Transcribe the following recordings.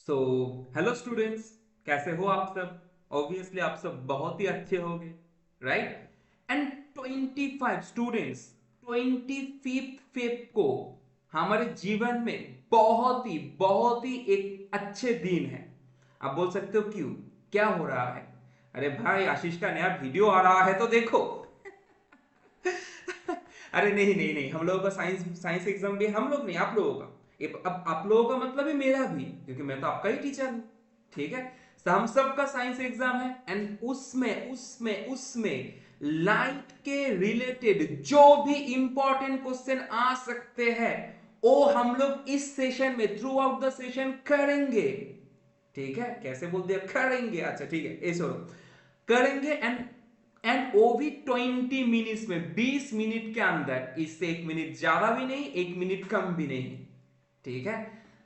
So hello students, कैसे हो आप सब? ऑब्वियसली आप सब बहुत ही अच्छे होंगे, राइट? एंड 25 स्टूडेंट्स, 25th को हमारे जीवन में बहुत ही एक अच्छे दिन है। आप बोल सकते हो क्यों, क्या हो रहा है? अरे भाई, आशीष का नया वीडियो आ रहा है तो देखो। अरे नहीं नहीं नहीं, हम लोगों का साइंस साइंस एग्जाम भी हम लोग नहीं, आप लोगों का। अब आप लोगों का मतलब ही मेरा भी, क्योंकि मैं तो आपका ही टीचर हूँ। ठीक है, तो हम सब का साइंस एग्जाम है एंड उसमें उसमें उसमें लाइट के रिलेटेड जो भी इंपॉर्टेंट क्वेश्चन आ सकते हैं वो हम लोग इस सेशन में थ्रू आउट द सेशन करेंगे। ठीक है, कैसे बोल दिया करेंगे? अच्छा ठीक है, ये छोड़ो। करेंगे एंड वो भी 20 मिनट्स में, 20 मिनट के अंदर। इससे 1 मिनट ज्यादा भी नहीं, 1 मिनट कम भी नहीं। ठीक है,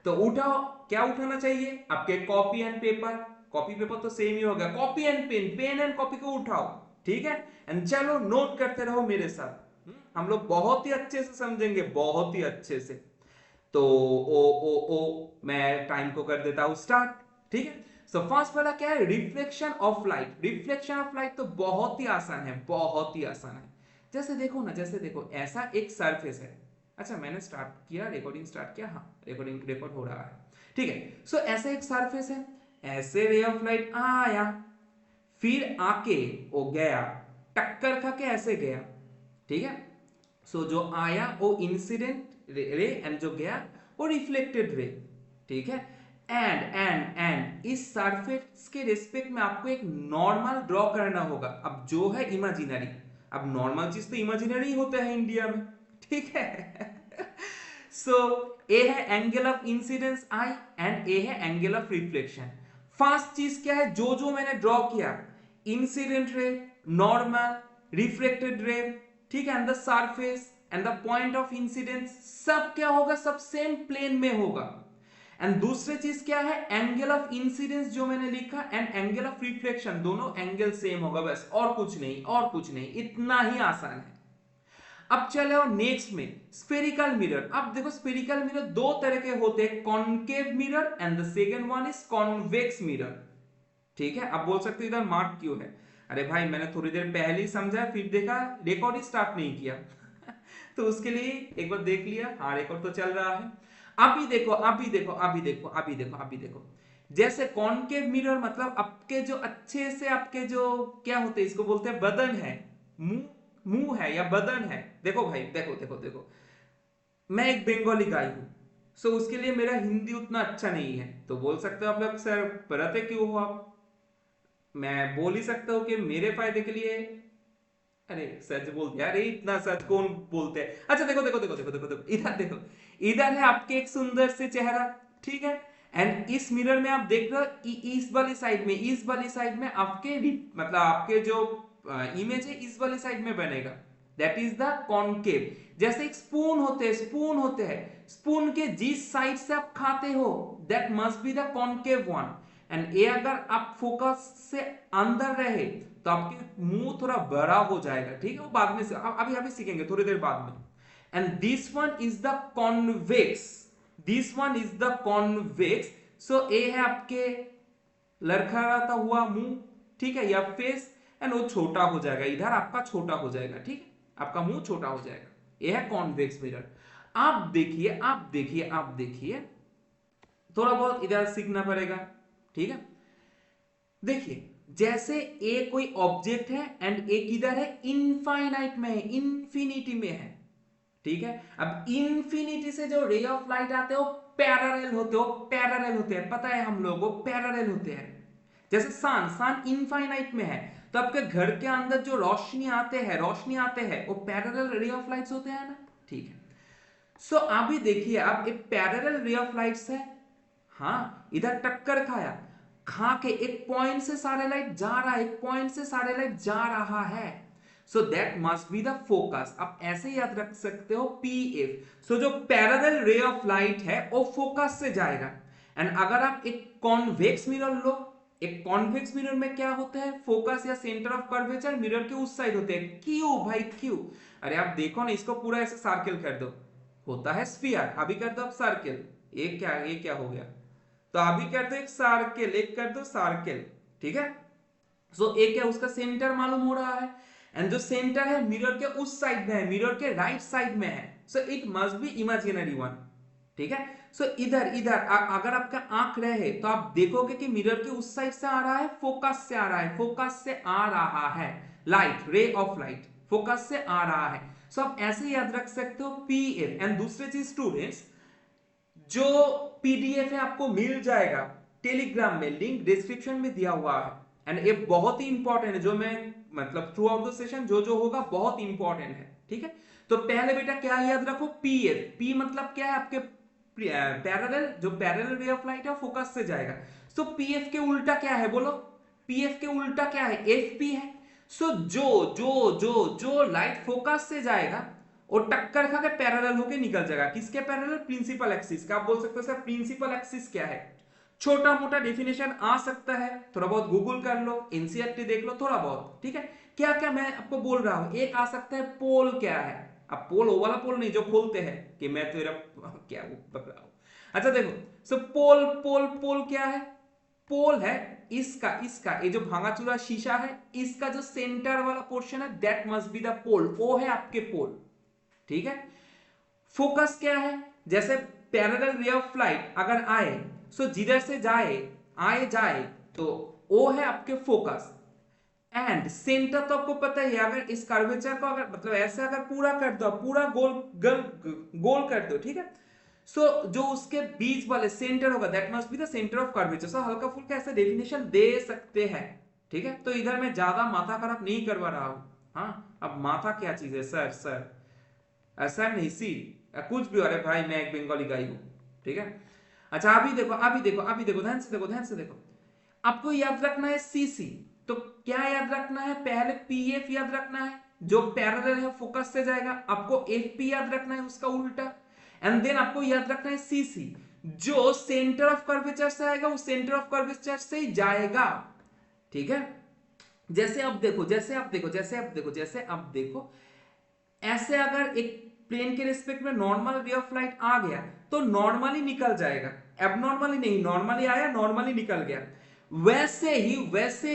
तो उठाओ। क्या उठाना चाहिए? आपके copy and paper. Copy paper तो सेम ही होगा, copy and pen, pen and copy को उठाओ। ठीक है, एंड चलो नोट करते रहो मेरे साथ। हम लोग बहुत ही अच्छे से समझेंगे, बहुत ही अच्छे से। तो ओ मैं टाइम को कर देता हूं स्टार्ट। ठीक है, सो फर्स्ट वाला क्या है? Reflection of light. Reflection of light तो बहुत ही आसान है, बहुत ही आसान है। जैसे देखो ना, जैसे देखो, ऐसा एक सरफेस है। अच्छा, मैंने स्टार्ट किया, रिकॉर्डिंग स्टार्ट किया, हाँ रिकॉर्डिंग रिकॉर्ड हो रहा है। ठीक है, सो ऐसा एक सरफेस है, ऐसे रे ऑफ लाइट आया, फिर आके वो गया, टक्कर खा के ऐसे गया। ठीक है, सो जो आया वो इंसिडेंट रे एंड जो गया वो रिफ्लेक्टेड रे। ठीक है, एंड इस सरफेस के रिस्पेक्ट में आपको एक नॉर्मल ड्रॉ करना होगा। अब जो है इमेजिनरी, अब नॉर्मल चीज तो इमेजिनरी होता है इंडिया में। ठीक है। सो ए है angle of incidence I and ए है एंगल ऑफ रिफ्लेक्शन। फर्स्ट चीज क्या है, जो जो मैंने ड्रॉ किया, incident ray, normal, reflected ray, ठीक है, and the surface and the point of incidence, सब क्या होगा? सब सेम प्लेन में होगा। एंड दूसरी चीज क्या है? एंगल ऑफ इंसिडेंस जो मैंने लिखा एंड एंगल ऑफ रिफ्लेक्शन, दोनों एंगल सेम होगा, बस और कुछ नहीं, और कुछ नहीं, इतना ही आसान है। अब चले और नेक्स्ट में स्फेरिकल मिरर। अब देखो, स्फेरिकल मिरर दो तरह के होते हैं, concave mirror and the second one is convex mirror. ठीक है, अब बोल सकते हो इधर मार्क क्यों है? अरे भाई, मैंने थोड़ी देर पहले ही समझा, फिर देखा रिकॉर्ड ही स्टार्ट नहीं किया। तो उसके लिए एक बार देख लिया, हाँ रिकॉर्ड तो चल रहा है। अभी देखो, अभी देखो, अभी देखो, अभी देखो, अभी देखो। जैसे कॉनकेव मिरर मतलब आपके जो अच्छे से, आपके जो क्या होते हैं, इसको बोलते हैं बदन है, मुंह, मुंह है या बदन है। देखो भाई, देखो देखो देखो, मैं एक बंगाली गाय हूं, सो उसके लिए मेरा हिंदी उतना अच्छा नहीं है, तो बोल सकते हो आप लोग सर पढ़ते क्यों हो आप? मैं बोल ही सकता हूँ कि मेरे फायदे के लिए। अरे सच बोल दिया, अरे इतना सच कौन बोलते हैं? अच्छा देखो देखो देखो देखो देखो देखो, इधर देखो, इधर है आपके एक सुंदर से चेहरा। ठीक है, एंड इस मिरर में आप देख रहे हो, इस वाली साइड में, इस वाली साइड में आपके मतलब आपके जो इमेज है इस वाली साइड में बनेगा, दैट इज द कॉनकेव। जैसे एक स्पून होते हैं, स्पून होते हैं, स्पून के जिस साइड से आप खाते हो that must be the concave one. And ये अगर आप फोकस से अंदर रहे तो आपके मुंह थोड़ा बड़ा हो जाएगा। ठीक है, वो बाद में से अभी अभी सीखेंगे थोड़ी देर बाद में। And this one is the convex, this one is the convex. So ए है आपके लड़खड़ाता हुआ मुंह, ठीक है, या फेस, एंड वो छोटा हो जाएगा, इधर आपका छोटा हो जाएगा। ठीक है, आपका मुंह छोटा हो जाएगा, ये है कॉन्वेक्स मिरर। आप देखिए, आप देखिए, आप देखिए, थोड़ा बहुत इधर सीखना पड़ेगा। ठीक है, देखिए, जैसे ए कोई ऑब्जेक्ट है एंड ए किधर है? इनफाइनाइट में है, इंफिनिटी में है। ठीक है, अब इंफिनिटी से जो रे ऑफ लाइट आते हैं वो पैरेलल होते हो, पैरेलल होते हैं, पता है हम लोगों को पैरेलल होते हैं। जैसे सन, सन इनफाइनाइट में है, तो आपके घर के अंदर जो रोशनी आते हैं, रोशनी आते हैं, वो पैरेलल रे ऑफ लाइट्स होते हैं ना। ठीक है, सो अभी देखिए, अब एक पैरेलल रे ऑफ लाइट्स है, हाँ इधर टक्कर खाया, खा के एक पॉइंट से सारे लाइट जा रहा है, एक पॉइंट से सारे लाइट जा रहा है, so that must be the focus. आप ऐसे याद रख सकते हो पी एफ। सो जो पैरेलल रे ऑफ लाइट है वो फोकस से जाएगा। एंड अगर आप एक कॉन्वेक्स मिरर लो, एक कॉन्वेक्स मिरर में क्या होता है? फोकस या सेंटर ऑफ कर्वेचर मिरर के उस साइड होते हैं, क्यों भाई क्यों? अरे आप देखो ना, इसको पूरा ऐसे सर्किल कर दो, होता है स्फीयर, अभी कर दो आप सर्किल, ये क्या हो गया? तो अभी कर दो एक सर्किल, एक कर दो सर्किल, ठीक है। सो एक क्या उसका सेंटर मालूम हो रहा है, एंड जो सेंटर है मिरर के उस साइड में है, मिरर के राइट साइड में है, so it must be imaginary one, ठीक है। सो इधर इधर अगर आपका आंख रहे तो आप देखोगे कि मिरर के उस साइड से आ रहा है, फोकस से आ रहा है, फोकस से आ रहा है लाइट, रे ऑफ लाइट फोकस से आ रहा है। सो आप ऐसे याद रख सकते हो पी एफ। एंड दूसरी चीज स्टूडेंट्स, जो पीडीएफ है आपको मिल जाएगा टेलीग्राम में, लिंक डिस्क्रिप्शन में दिया हुआ है, एंड ये बहुत ही इंपॉर्टेंट है, जो मैं मतलब थ्रू आउट द सेशन जो होगा बहुत इंपॉर्टेंट है, ठीक है। तो पहले बेटा क्या याद रखो, पीएफ, पी मतलब क्या है आपके पैरेलल, जो पैरेलल रे ऑफ लाइट है फोकस से जाएगा। सो पीएफ के उल्टा क्या है बोलो, पीएफ के उल्टा क्या है, एफपी है। सो जो लाइट फोकस से जाएगा और टक्कर खा के पैरेलल होके निकल जाएगा, किसके पैरेलल, प्रिंसिपल एक्सिस का। आप बोल सकते हो सर प्रिंसिपल एक्सिस क्या है, छोटा मोटा डेफिनेशन आ सकता है, थोड़ा बहुत गूगल कर लो, एनसीईआरटी देख लो थोड़ा बहुत, ठीक है। क्या क्या मैं आपको बोल रहा हूं, एक आ सकता है पोल क्या है। अब पोल वो वाला पोल नहीं जो खोलते हैं कि मैं तेरा क्या बता रहा हूं। अच्छा देखो, सो पोल पोल पोल क्या है, पोल है इसका ये जो भांगा चूरा शीशा है, इसका जो सेंटर वाला पोर्शन है दैट मस्ट बी द पोल, वो है आपके पोल, ठीक है। फोकस क्या है, जैसे पैरेलल रे ऑफ लाइट अगर आए, सो जिधर से जाए तो वो है आपके फोकस। एंड सेंटर तो आपको पता ही है, अगर इस कर्वेचर को अगर मतलब ऐसे अगर पूरा कर दो, पूरा गोल कर दो, ठीक है। सो जो उसके बीच वाले सेंटर होगा that must be the centre of curvature. So हल्का फुल्का ऐसे डेफिनेशन दे सकते हैं, ठीक है। तो इधर मैं ज्यादा माथा खराब नहीं करवा रहा हूं। हाँ, अब माथा क्या चीज है सर, ऐसा नहीं सी कुछ भी, अरे भाई मैं एक बंगाली गाई हूं, ठीक है। अच्छा अभी देखो ध्यान से देखो, आपको याद रखना है सीसी। तो क्या याद रखना है, पहले पीएफ याद रखना है जो पैरेलल है फोकस से जाएगा, आपको एफपी याद रखना है उसका उल्टा, एंड देन आपको याद रखना है सीसी जो सेंटर ऑफ कर्वेचर से आएगा, वो सेंटर ऑफ कर्वेचर से ही जाएगा, ठीक है। जैसे आप देखो ऐसे अगर एक प्लेन के रिस्पेक्ट में नॉर्मल रे ऑफ लाइट आ गया तो नॉर्मली निकल जाएगा, एबनॉर्मली नहीं, नॉर्मली आया नॉर्मली निकल गया। वैसे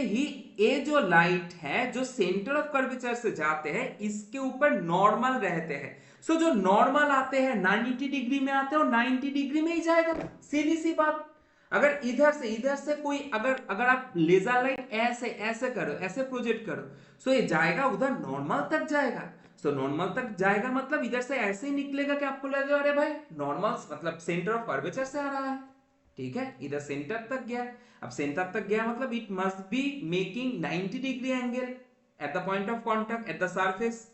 ही ये जो लाइट है जो सेंटर ऑफ कर्वेचर से जाते हैं इसके ऊपर नॉर्मल रहते हैं। सो जो नॉर्मल आते हैं 90 डिग्री में आते हैं और 90 डिग्री में ही जाएगा, सीधी सी बात। अगर इधर से कोई अगर आप लेजर लाइट ऐसे ऐसे करो, ऐसे प्रोजेक्ट करो, सो ये जाएगा उधर नॉर्मल तक जाएगा। सो नॉर्मल तक जाएगा मतलब इधर से ऐसे ही निकलेगा कि आपको लगेगा अरे भाई नॉर्मल मतलब सेंटर ऑफ कर्वेचर से आ रहा है, ठीक है। इधर सेंटर तक गया, अब सेंटर तक गया मतलब it must be making 90 degree angle at the point of contact at the surface.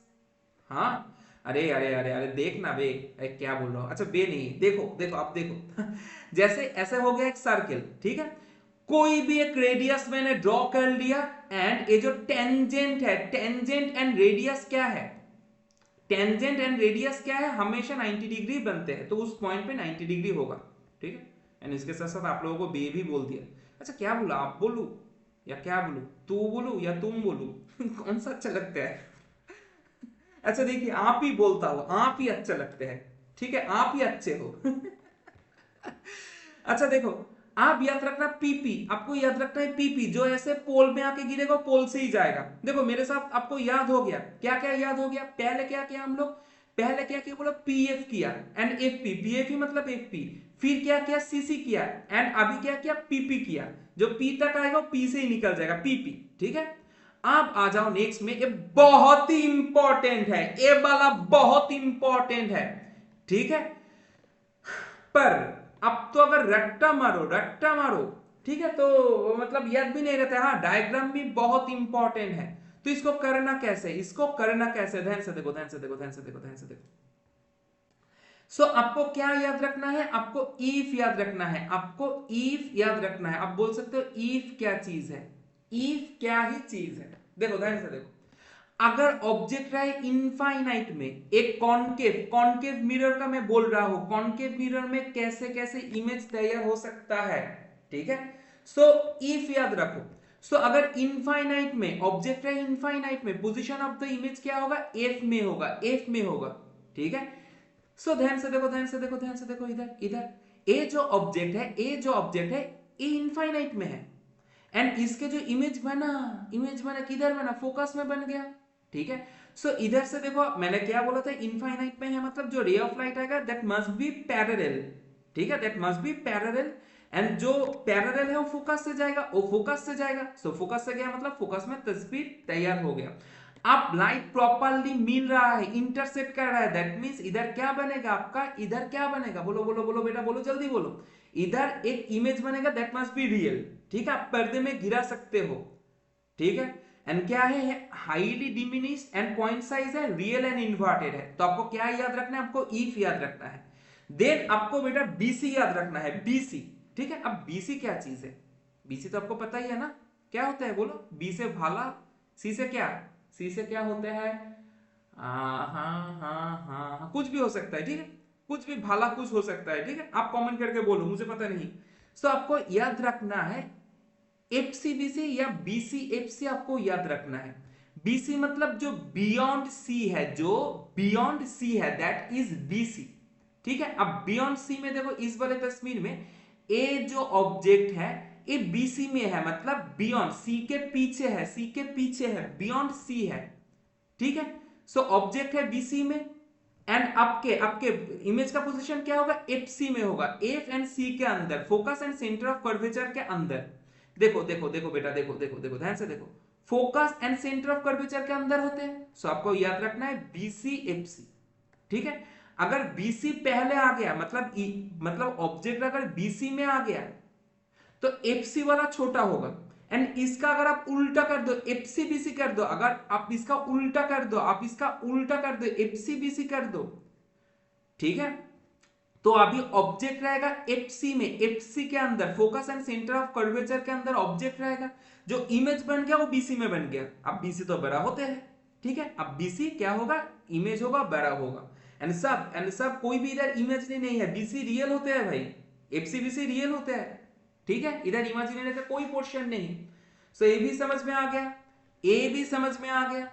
हाँ, अरे देखना बे, अरे क्या बोल रहा हूं, अच्छा बे नहीं, देखो अब देखो जैसे ऐसे हो गया एक सर्किल, ठीक है। कोई भी एक रेडियस मैंने ड्रॉ कर लिया, एंड ये जो टेंजेंट है, टेंजेंट एंड रेडियस क्या है, टेंजेंट एंड रेडियस क्या है, हमेशा 90 डिग्री बनते हैं, तो उस पॉइंट पे 90 डिग्री होगा, ठीक है। एंड इसके साथ साथ आप लोगों को बे भी बोल दिया। अच्छा क्या बोला, आप बोलू या क्या बोलू, तू बोलू या तुम बोलू कौन सा अच्छा लगता है अच्छा देखिए, आप ही बोलता हो, आप ही अच्छे लगते हैं, ठीक है, आप ही अच्छे हो अच्छा देखो, आप याद रखना पीपी, आपको याद रखना है पीपी जो ऐसे पोल में आके गिरेगा पोल से ही जाएगा। देखो मेरे साथ आपको याद हो गया, क्या क्या याद हो गया, पहले क्या किया हम लोग, पहले क्या किया बोलो, पीएफ किया एंड एफपी, पीएफ मतलब एफपी, फिर क्या किया सीसी किया, एंड अभी क्या किया पीपी किया। जो पी तक आएगा पी से ही निकल जाएगा, पीपी, ठीक है। आप आ जाओ नेक्स्ट में, ये बहुत ही इंपॉर्टेंट है, ये वाला बहुत इंपॉर्टेंट है, ठीक है। पर अब तो अगर रट्टा मारो, ठीक है, तो मतलब याद भी नहीं रहता। हाँ, डायग्राम भी बहुत इंपॉर्टेंट है, तो इसको करना कैसे, ध्यान से देखो। सो आपको क्या याद रखना है, आपको इफ याद रखना है, आप बोल सकते हो इफ क्या चीज है, इफ क्या ही चीज है। देखो ध्यान से देखो, अगर ऑब्जेक्ट रहे इनफाइनाइट में, एक कॉनकेव मिरर का मैं बोल रहा हूं, कॉनकेव मिरर में कैसे कैसे इमेज तैयार हो सकता है, ठीक है। सो इफ याद रखो, सो अगर इनफाइनाइट में ऑब्जेक्ट रहे इनफाइनाइट में, पोजीशन ऑफ द इमेज क्या होगा, एफ में होगा, ठीक है। सो ध्यान से देखो इधर ए जो ऑब्जेक्ट है ए इनफाइनाइट में है, एंड इसके जो इमेज बना किधर बना, फोकस में बन गया, ठीक है। सो इधर से देखो मैंने क्या बोला था, इनफाइनाइट में है मतलब जो रे ऑफ लाइट आएगा दैट मस्ट बी पैरेलल, ठीक है, that must B parallel, and जो पैरेलल है वो फोकस से जाएगा, सो फोकस से गया मतलब फोकस में तस्वीर तैयार हो गया। अब लाइट प्रॉपरली मिल रहा है, इंटरसेक्ट कर रहा है, दैट मींस इधर क्या बनेगा आपका, इधर क्या बनेगा, बोलो बोलो बोलो बेटा, बोलो जल्दी बोलो, इधर एक इमेज बनेगा दैट मस्ट बी रियल, ठीक है, आप पर्दे में गिरा सकते हो, ठीक है। एंड क्या है, highly diminished and point size है, रियल एंड इन्वर्टेड है, तो आपको क्या याद रखना है, आपको इफ याद रखना है, देन आपको बेटा बीसी याद रखना है, बीसी, ठीक है। अब बीसी क्या चीज है, बीसी तो आपको पता ही है ना, क्या होता है बोलो, बी से भाला, सी से क्या, सी से क्या होता है, हाँ कुछ भी हो सकता है, ठीक है, कुछ भी भाला कुछ हो सकता है, ठीक है, आप कमेंट करके बोलो, मुझे पता नहीं। सो आपको याद रखना है एफसीबीसी या बीसीएफसी, आपको याद रखना है। बीसी मतलब जो बियॉन्ड सी है, जो बियॉन्ड सी है दैट इज बीसी, ठीक है। अब बियॉन्ड सी में देखो इस वाले तस्वीर में ए जो ऑब्जेक्ट है ये बीसी में है, मतलब बियॉन्ड सी के पीछे है, सी के पीछे है, बियॉन्ड सी है, ठीक है। सो ऑब्जेक्ट है बीसी में, एंड आपके आपके इमेज का पोजीशन क्या होगा, एफ सी में होगा, एफ एंड सी के अंदर, focus and centre of curvature के अंदर। देखो देखो देखो बेटा, देखो देखो देखो ध्यान से देखो, focus and centre of curvature के अंदर होते हैं, सो आपको याद रखना है बीसी एफ सी, ठीक है। अगर बीसी पहले आ गया मतलब ऑब्जेक्ट अगर बीसी में आ गया तो एफसी वाला छोटा होगा, एंड इसका अगर आप उल्टा कर दो, एफसी बीसी कर दो, अगर आप इसका उल्टा कर दो, एफसी बीसी कर दो, ठीक है, तो अभी ऑब्जेक्ट रहेगा एफसी में, एफसी के अंदर, focus and centre of curvature के अंदर ऑब्जेक्ट रहेगा, जो इमेज बन गया वो बीसी में बन गया। अब बीसी तो बड़ा होते हैं, ठीक है, अब बीसी क्या होगा, इमेज होगा, बड़ा होगा, एंड सब कोई भी इधर इमेज नहीं है, बीसी रियल होते हैं भाई, एफसी बीसी रियल होते हैं, ठीक है, इधर इमेजिनरी का कोई पोर्शन नहीं। सो ए भी समझ में आ गया, ए भी समझ में आ गया,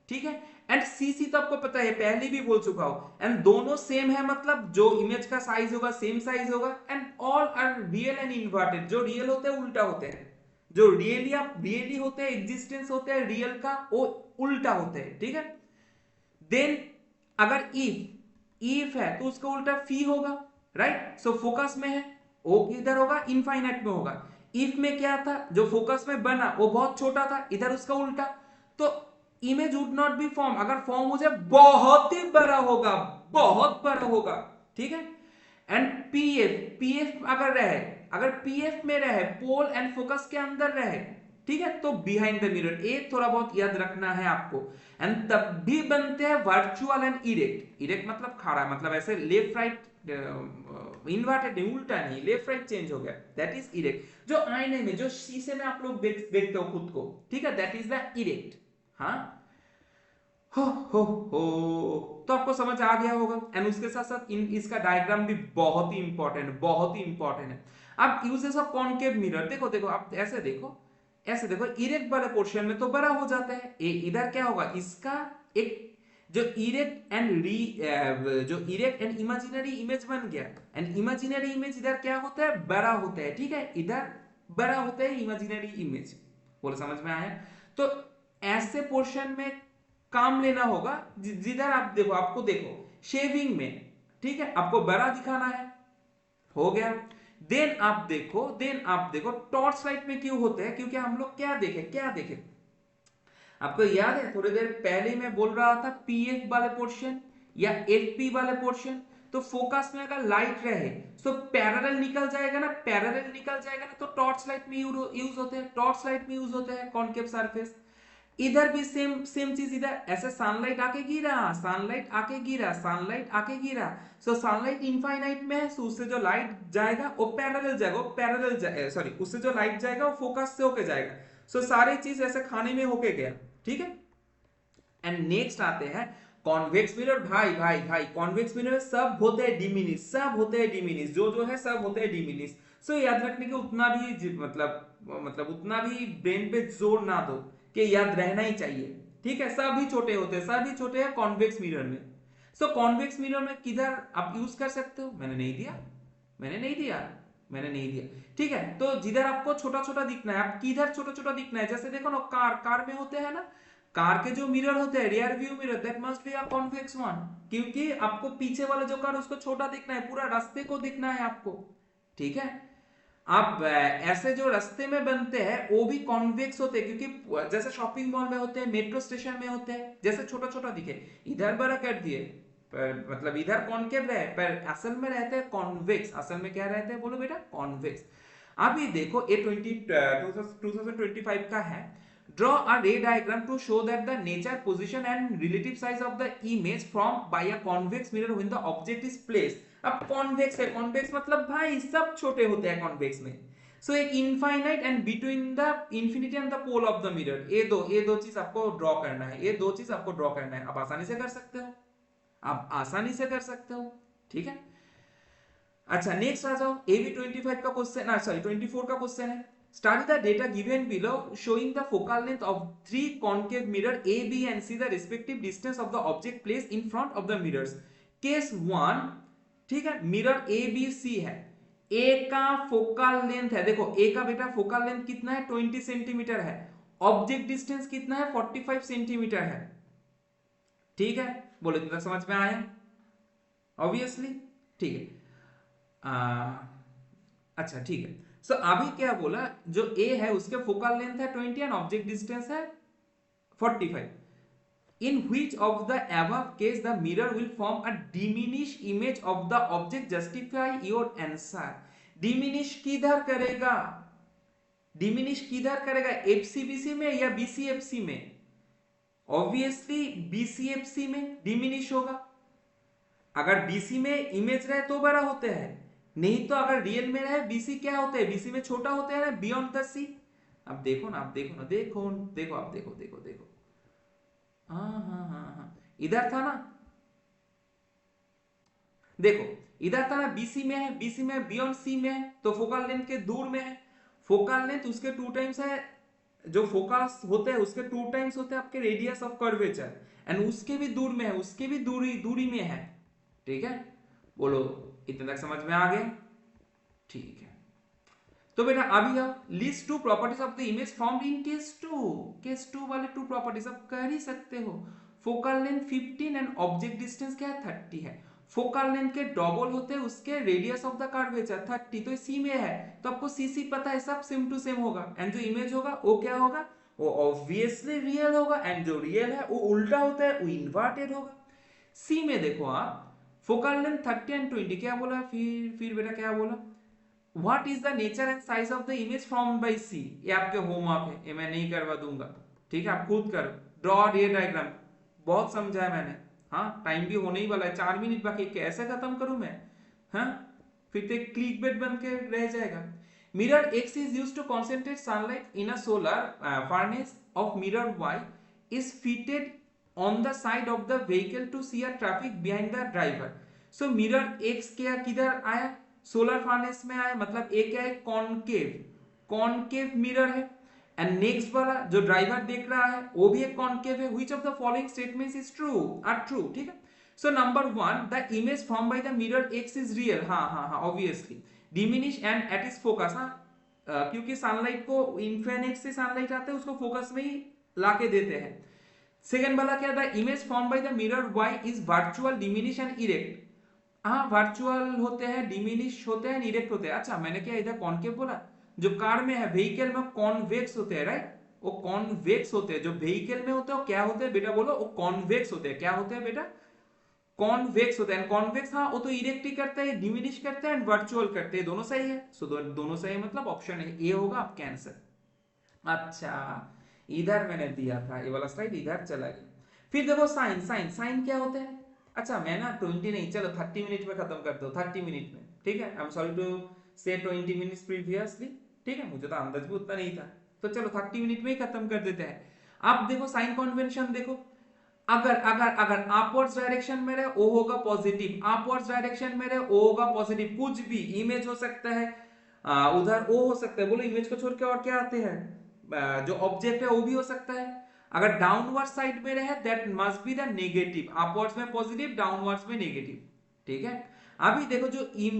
ठीक है। एंड सी सी तो आपको पता है, पहले भी बोल चुका हूं, एंड दोनों सेम है, मतलब जो इमेज का साइज होगा सेम साइज होगा, and all are real and inverted, जो रियल होते हैं उल्टा होते हैं, जो रियली होते हैं, एग्जिस्टेंस होते हैं रियल का, वो उल्टा होते हैं, ठीक है। देन अगर इफ है तो उसका उल्टा फी होगा, राइट। सो फोकस में है, ओ इधर होगा इनफाइनाइट में होगा, इफ में क्या था, जो फोकस में बना वो बहुत छोटा था, इधर उसका उल्टा, तो image would not be form, अगर फॉर्म हो जाए बहुत ही बड़ा होगा, बहुत बड़ा होगा, ठीक है। एंड पीएफ अगर रहे, अगर पीएफ में रहे, पोल एंड फोकस के अंदर रहे, ठीक है, तो बिहाइंड द मिरर, एक थोड़ा बहुत याद रखना है आपको, एंड तब भी बनते हैं वर्चुअल एंड इरेक्ट, इरेक्ट मतलब खड़ा, मतलब ऐसे लेफ्ट राइट इन्वर्टेड नहीं, उल्टा नहीं, लेफ्ट राइट चेंज हो गया, दैट इज इरेक्ट, जो आईने में, जो शीशे में आप लोग देखते हो खुद को, ठीक है, दैट इज द इरेक्ट, हाँ। हो तो आपको समझ आ गया होगा, एंड उसके साथ साथ इसका डायग्राम भी बहुत ही इंपॉर्टेंट है। अब यूजेस ऑफ कॉनकेव मिरर, देखो देखो आप ऐसे देखो, इरेक्ट वाले पोर्शन में तो बड़ा हो जाता है, इधर क्या होगा, इसका एक जो इरेक्ट एंड इमेजिनरी इमेज बन गया, एंड इमेजिनरी इमेज इधर क्या होता है, बड़ा होता है, ठीक है, इधर बड़ा होता है इमेजिनरी इमेज, बोलो समझ में आया। तो ऐसे पोर्शन में काम लेना होगा जिधर आप देखो, आपको देखो शेविंग में, ठीक है, आपको बड़ा दिखाना है, हो गया। देन आप देखो टॉर्च लाइट में क्यों होते हैं, क्योंकि हम लोग क्या देखे, आपको याद है थोड़ी देर पहले मैं बोल रहा था पीएफ वाले पोर्शन या एफपी वाले पोर्शन, तो फोकस में अगर लाइट रहे तो पैरेलल निकल जाएगा ना, तो टॉर्च लाइट में यूज होते हैं कॉनकेव सरफेस। इधर भी सेम चीज, इधर ऐसे सनलाइट आके गिरा, सो सनलाइट इनफाइनाइट में है, सो उससे जो लाइट जाएगा वो पैरेलल सॉरी, उससे जो लाइट जाएगा वो फोकस से होके जाएगा, सो सारी चीज ऐसे खाने में होके गया, ठीक है। एंड नेक्स्ट आते हैं कॉन्वेक्स मिरर, भाई कॉन्वेक्स मिरर सब होते हैं डिमिनिश, जो है सब होते हैं डिमिनिश। सो याद रखने के उतना भी मतलब उतना भी ब्रेन पे जोर ना दो कि याद रहना ही चाहिए, ठीक है, सभी छोटे हैं कॉन्वेक्स मिरर में। सो कॉन्वेक्स मिरर में किधर आप यूज कर सकते हो, मैंने नहीं दिया, मैंने नहीं दिया, मैंने नहीं दिया। ठीक है, तो जिधर आपको छोटा छोटा दिखना है, आप किधर छोटा छोटा दिखना है, जैसे देखो ना कार में होते हैं ना, कार के जो मिरर होते हैं, rear view mirror, that must be a convex one, क्योंकि आपको पीछे वाला जो कार उसको छोटा दिखना है, पूरा रास्ते को दिखना है आपको। ठीक है, आप ऐसे जो रास्ते में बनते हैं वो भी कॉन्वेक्स होते हैं, क्योंकि जैसे शॉपिंग मॉल में होते हैं, मेट्रो स्टेशन में होते हैं, जैसे छोटा छोटा दिखे, इधर बड़ा कर दिए, पर मतलब इधर कॉनकेव रहे, पर असल में रहते हैं कॉन्वेक्स। असल में क्या रहते हैं बोलो बेटा? कॉन्वेक्स। अब ये देखो ए 2025 का है, draw a ray diagram to show that the nature, position and relative size of the image from by a convex mirror when the object is placed. अब कॉन्वेक्स है, कॉन्वेक्स मतलब भाई सब छोटे होते हैं कॉन्वेक्स में। सो एक infinite and between the infinity and the pole of the mirror, ये दो चीज आपको ड्रॉ करना है, ये दो चीज आपको ड्रॉ करना है। आप आसानी से कर सकते हो, आप आसानी से कर सकते हो। ठीक है, अच्छा नेक्स्ट आ जाओ, एबी 25 का क्वेश्चन, सॉरी 24 का क्वेश्चन है। Study the data given below showing the focal length of 3 concave mirror A B and C, the respective distance of the object placed in front of the mirrors. Case 1, ठीक है, mirror A B C है, ए का focal length है, देखो ए का बेटा focal length कितना है 20 सेंटीमीटर है, ऑब्जेक्ट डिस्टेंस कितना है 45 सेंटीमीटर है। ठीक है, बोलो इतना समझ में आया? ऑब्वियसली। ठीक है, अच्छा ठीक है। सो अभी क्या बोला, जो ए है उसके फोकल लेंथ है 20 एंड ऑब्जेक्ट डिस्टेंस है 45। In which of the above case the mirror will form a diminished image of the object? Justify your answer. Diminish किधर करेगा? Diminish किधर करेगा? FCBC में या BCFC में? Obviously BCFC में diminish होगा। अगर BC में इमेज रहे तो बड़ा होते हैं, नहीं तो अगर रियल में रहे BC क्या होते हैं? BC में छोटा होते हैं ना, बियॉन्ड द सी। अब देखो ना, अब देखो ना, देखो देखो, आप देखो देखो देखो, हाँ हाँ हाँ हाँ, इधर था ना, देखो इधर था ना, बीसी में है, बीसी में बियॉन्ड सी में है, तो फोकल लेंथ के दूर में है। फोकल लेंथ उसके 2 टाइम्स है, जो फोकस होते हैं उसके 2 टाइम्स होते हैं आपके रेडियस ऑफ कर्वेचर, एंड उसके भी दूर में है, उसके भी दूरी में है। ठीक है, बोलो इतने तक समझ में आ गया? ठीक है, तो बेटा अभी आप list 2 properties of the image formed in case 2 वाले 2 प्रॉपर्टीज आप कर ही सकते हो। Focal length 15 and object distance क्या है 30 है, फोकल लेंथ के डबल होते हैं उसके रेडियस ऑफ द कर्वेचर 30, तो सी में है तो आपको सी पता है, सब सेम टू सेम होगा, एंड जो इमेज होगा वो क्या होगा? वो ऑब्वियसली रियल होगा, एंड जो रियल है वो उल्टा होता है, वो इन्वर्टेड होगा। सी में देखो आप, फोकल लेंथ 30 एंड 20, क्या बोला फिर बेटा क्या बोला? What is the nature and size of the image formed by C? ये आपके होमवर्क है, ये मैं नहीं करवा दूंगा। ठीक है, आप खुद करो, ड्रॉ रे डायग्राम, बहुत समझाया मैंने। हाँ, टाइम भी होने ही वाला है, 4 मिनट बाकी, कैसे खत्म करूं मैं? हाँ, फिर तो क्लिक बेट बन के रह जाएगा। Mirror X is used to concentrate sunlight in a solar furnace of mirror Y is fitted on the side of the vehicle to see a traffic behind the driver. So mirror X क्या किधर आया? Solar furnace में आया, मतलब एक क्या है? Concave mirror है। एंड नेक्स्ट वाला जो ड्राइवर देख रहा है वो भी एक कॉनकेव है। Which of the following statements is true? Are true. ठीक है, so number 1, the image form by the mirror X is real. हाँ हाँ हाँ, obviously. Diminish and at is focus, हाँ, क्योंकि सनलाइट को इन्फिनिट से सनलाइट आते हैं उसको फोकस में ही लाके देते हैं। सेकेंड वाला क्या था? Image form by the mirror Y is virtual, diminish and erect. हाँ, वर्चुअल होते हैं, डिमिनिश होते हैं, इरेक्ट होते हैं। अच्छा, मैंने क्या इधर कॉनकेव बोला? जो कार में है, व्हीकल में कॉन्वेक्स होते हैं, राइट? वो कॉन्वेक्स होते हैं। जो व्हीकल में होते हैं वो क्या होते हैं बेटा? बोलो, वो कॉन्वेक्स होते हैं। क्या होते हैं बेटा? कॉन्वेक्स होते हैं। कॉन्वेक्स, हाँ, वो तो इरेक्ट ही करता है, डिमिनिश करता है एंड वर्चुअल करते हैं, दोनों सही है। सो दोनों सही है, मतलब ऑप्शन ए होगा आपका आंसर। अच्छा, इधर मैंने दिया था, ये वाला स्लाइड इधर चला गया। फिर देखो साइन, साइन क्या होते हैं? अच्छा, मैं ना 20 नहीं, चलो 30 मिनट में खत्म कर दो, 30 मिनट में। ठीक है, आई एम सॉरी टू से 20 मिनट्स प्रीवियसली। ठीक है, मुझे तो अंदाज भी उतना नहीं था, तो चलो 30 मिनट में ही खत्म कर देते हैं। अब देखो साइन कन्वेंशन देखो, अगर अगर अगर अपवर्ड्स डायरेक्शन में रहे ओ होगा पॉजिटिव, अपवर्ड्स डायरेक्शन में रहे ओ होगा पॉजिटिव। कुछ भी इमेज हो सकता है, उधर ओ हो सकता है। बोलो इमेज को छोड़ के और क्या आते हैं? जो ऑब्जेक्ट है वो भी हो सकता है। अगर डाउनवर्ड साइड में रहे that must be the negative, upwards में पॉजिटिव, डाउनवर्ड्स में नेगेटिव। ठीक है, अभी देखो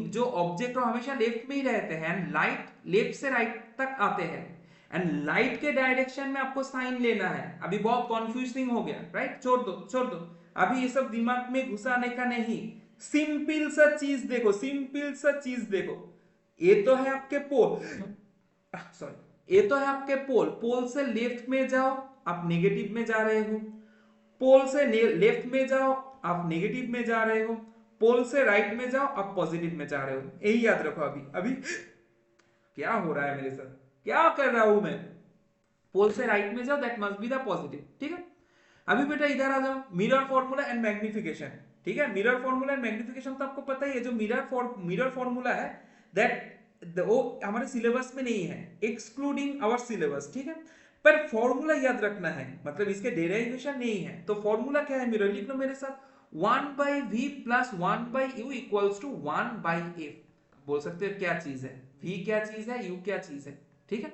जो ऑब्जेक्ट हमेशा लेफ्ट में ही रहते हैं एंड लाइट लेफ्ट से राइट तक आते हैं एंड लाइट के डायरेक्शन में आपको साइन लेना है। अभी बहुत कंफ्यूजिंग हो गया, राइट? छोड़ दो, अभी ये सब दिमाग में घुसाने का नहीं। सिंपल सा चीज देखो, सिंपल सा चीज देखो। ये तो है आपके पोल, सॉरी, ये तो है आपके पोल। पोल से लेफ्ट में जाओ, आप नेगेटिव में जा रहे हो। पोल से लेफ्ट में जाओ, आप नेगेटिव में जा रहे हो। पोल से राइट में जाओ, आप पॉजिटिव में जा रहे हो। यही याद रखो। अभी अभी क्या हो रहा है मेरे साथ, क्या कर रहा हूं मैं? पोल से राइट में जाओ, that must be the positive, ठीक है? अभी बेटा इधर आ जाओ, मिरर फॉर्मूला एंड मैग्निफिकेशन, ठीक है? मिरर फॉर्मूला एंड मैग्निफिकेशन तो आपको पता ही है। जो मिरर फॉर्मूला है दैट वो हमारे सिलेबस में नहीं है, एक्सक्लूडिंग आवर सिलेबस, ठीक है? पर फॉर्मूला याद रखना है, मतलब इसके डेरिवेशन नहीं है। तो फॉर्मूला क्या है मिरर? लिख लो मेरे साथ, 1/v plus 1/u equals to 1/f। बोल सकते हो क्या चीज है, v क्या चीज है, u क्या चीज है, ठीक है?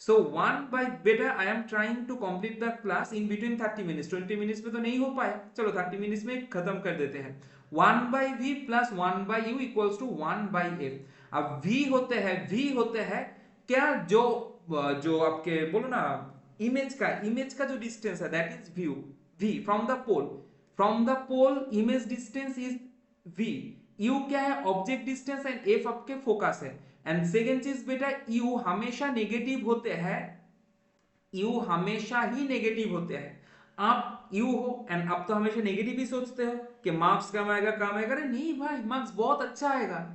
So 1 by beta I am trying to complete the class in between 30 minutes. 20 minutes में तो नहीं हो पाया, चलो 30 minutes में खत्म कर देते हैं। 1 by v plus 1 by u equals to 1 by f। अब v होते हैं क्या, जो जो आपके बोलो ना इमेज का जो डिस्टेंस है that is view, v from the pole image distance is v। u क्या है, ऑब्जेक्ट डिस्टेंस एंड f आपके फोकस है। एंड सेकेंड चीज बेटा, यू हमेशा नेगेटिव होते हैं, यू हमेशा ही नेगेटिव होते हैं। आप यू हो एंड आप तो हमेशा नेगेटिव ही सोचते हो कि मार्क्स कम आएगा कम आएगा। अरे नहीं भाई, मार्क्स बहुत अच्छा आएगा,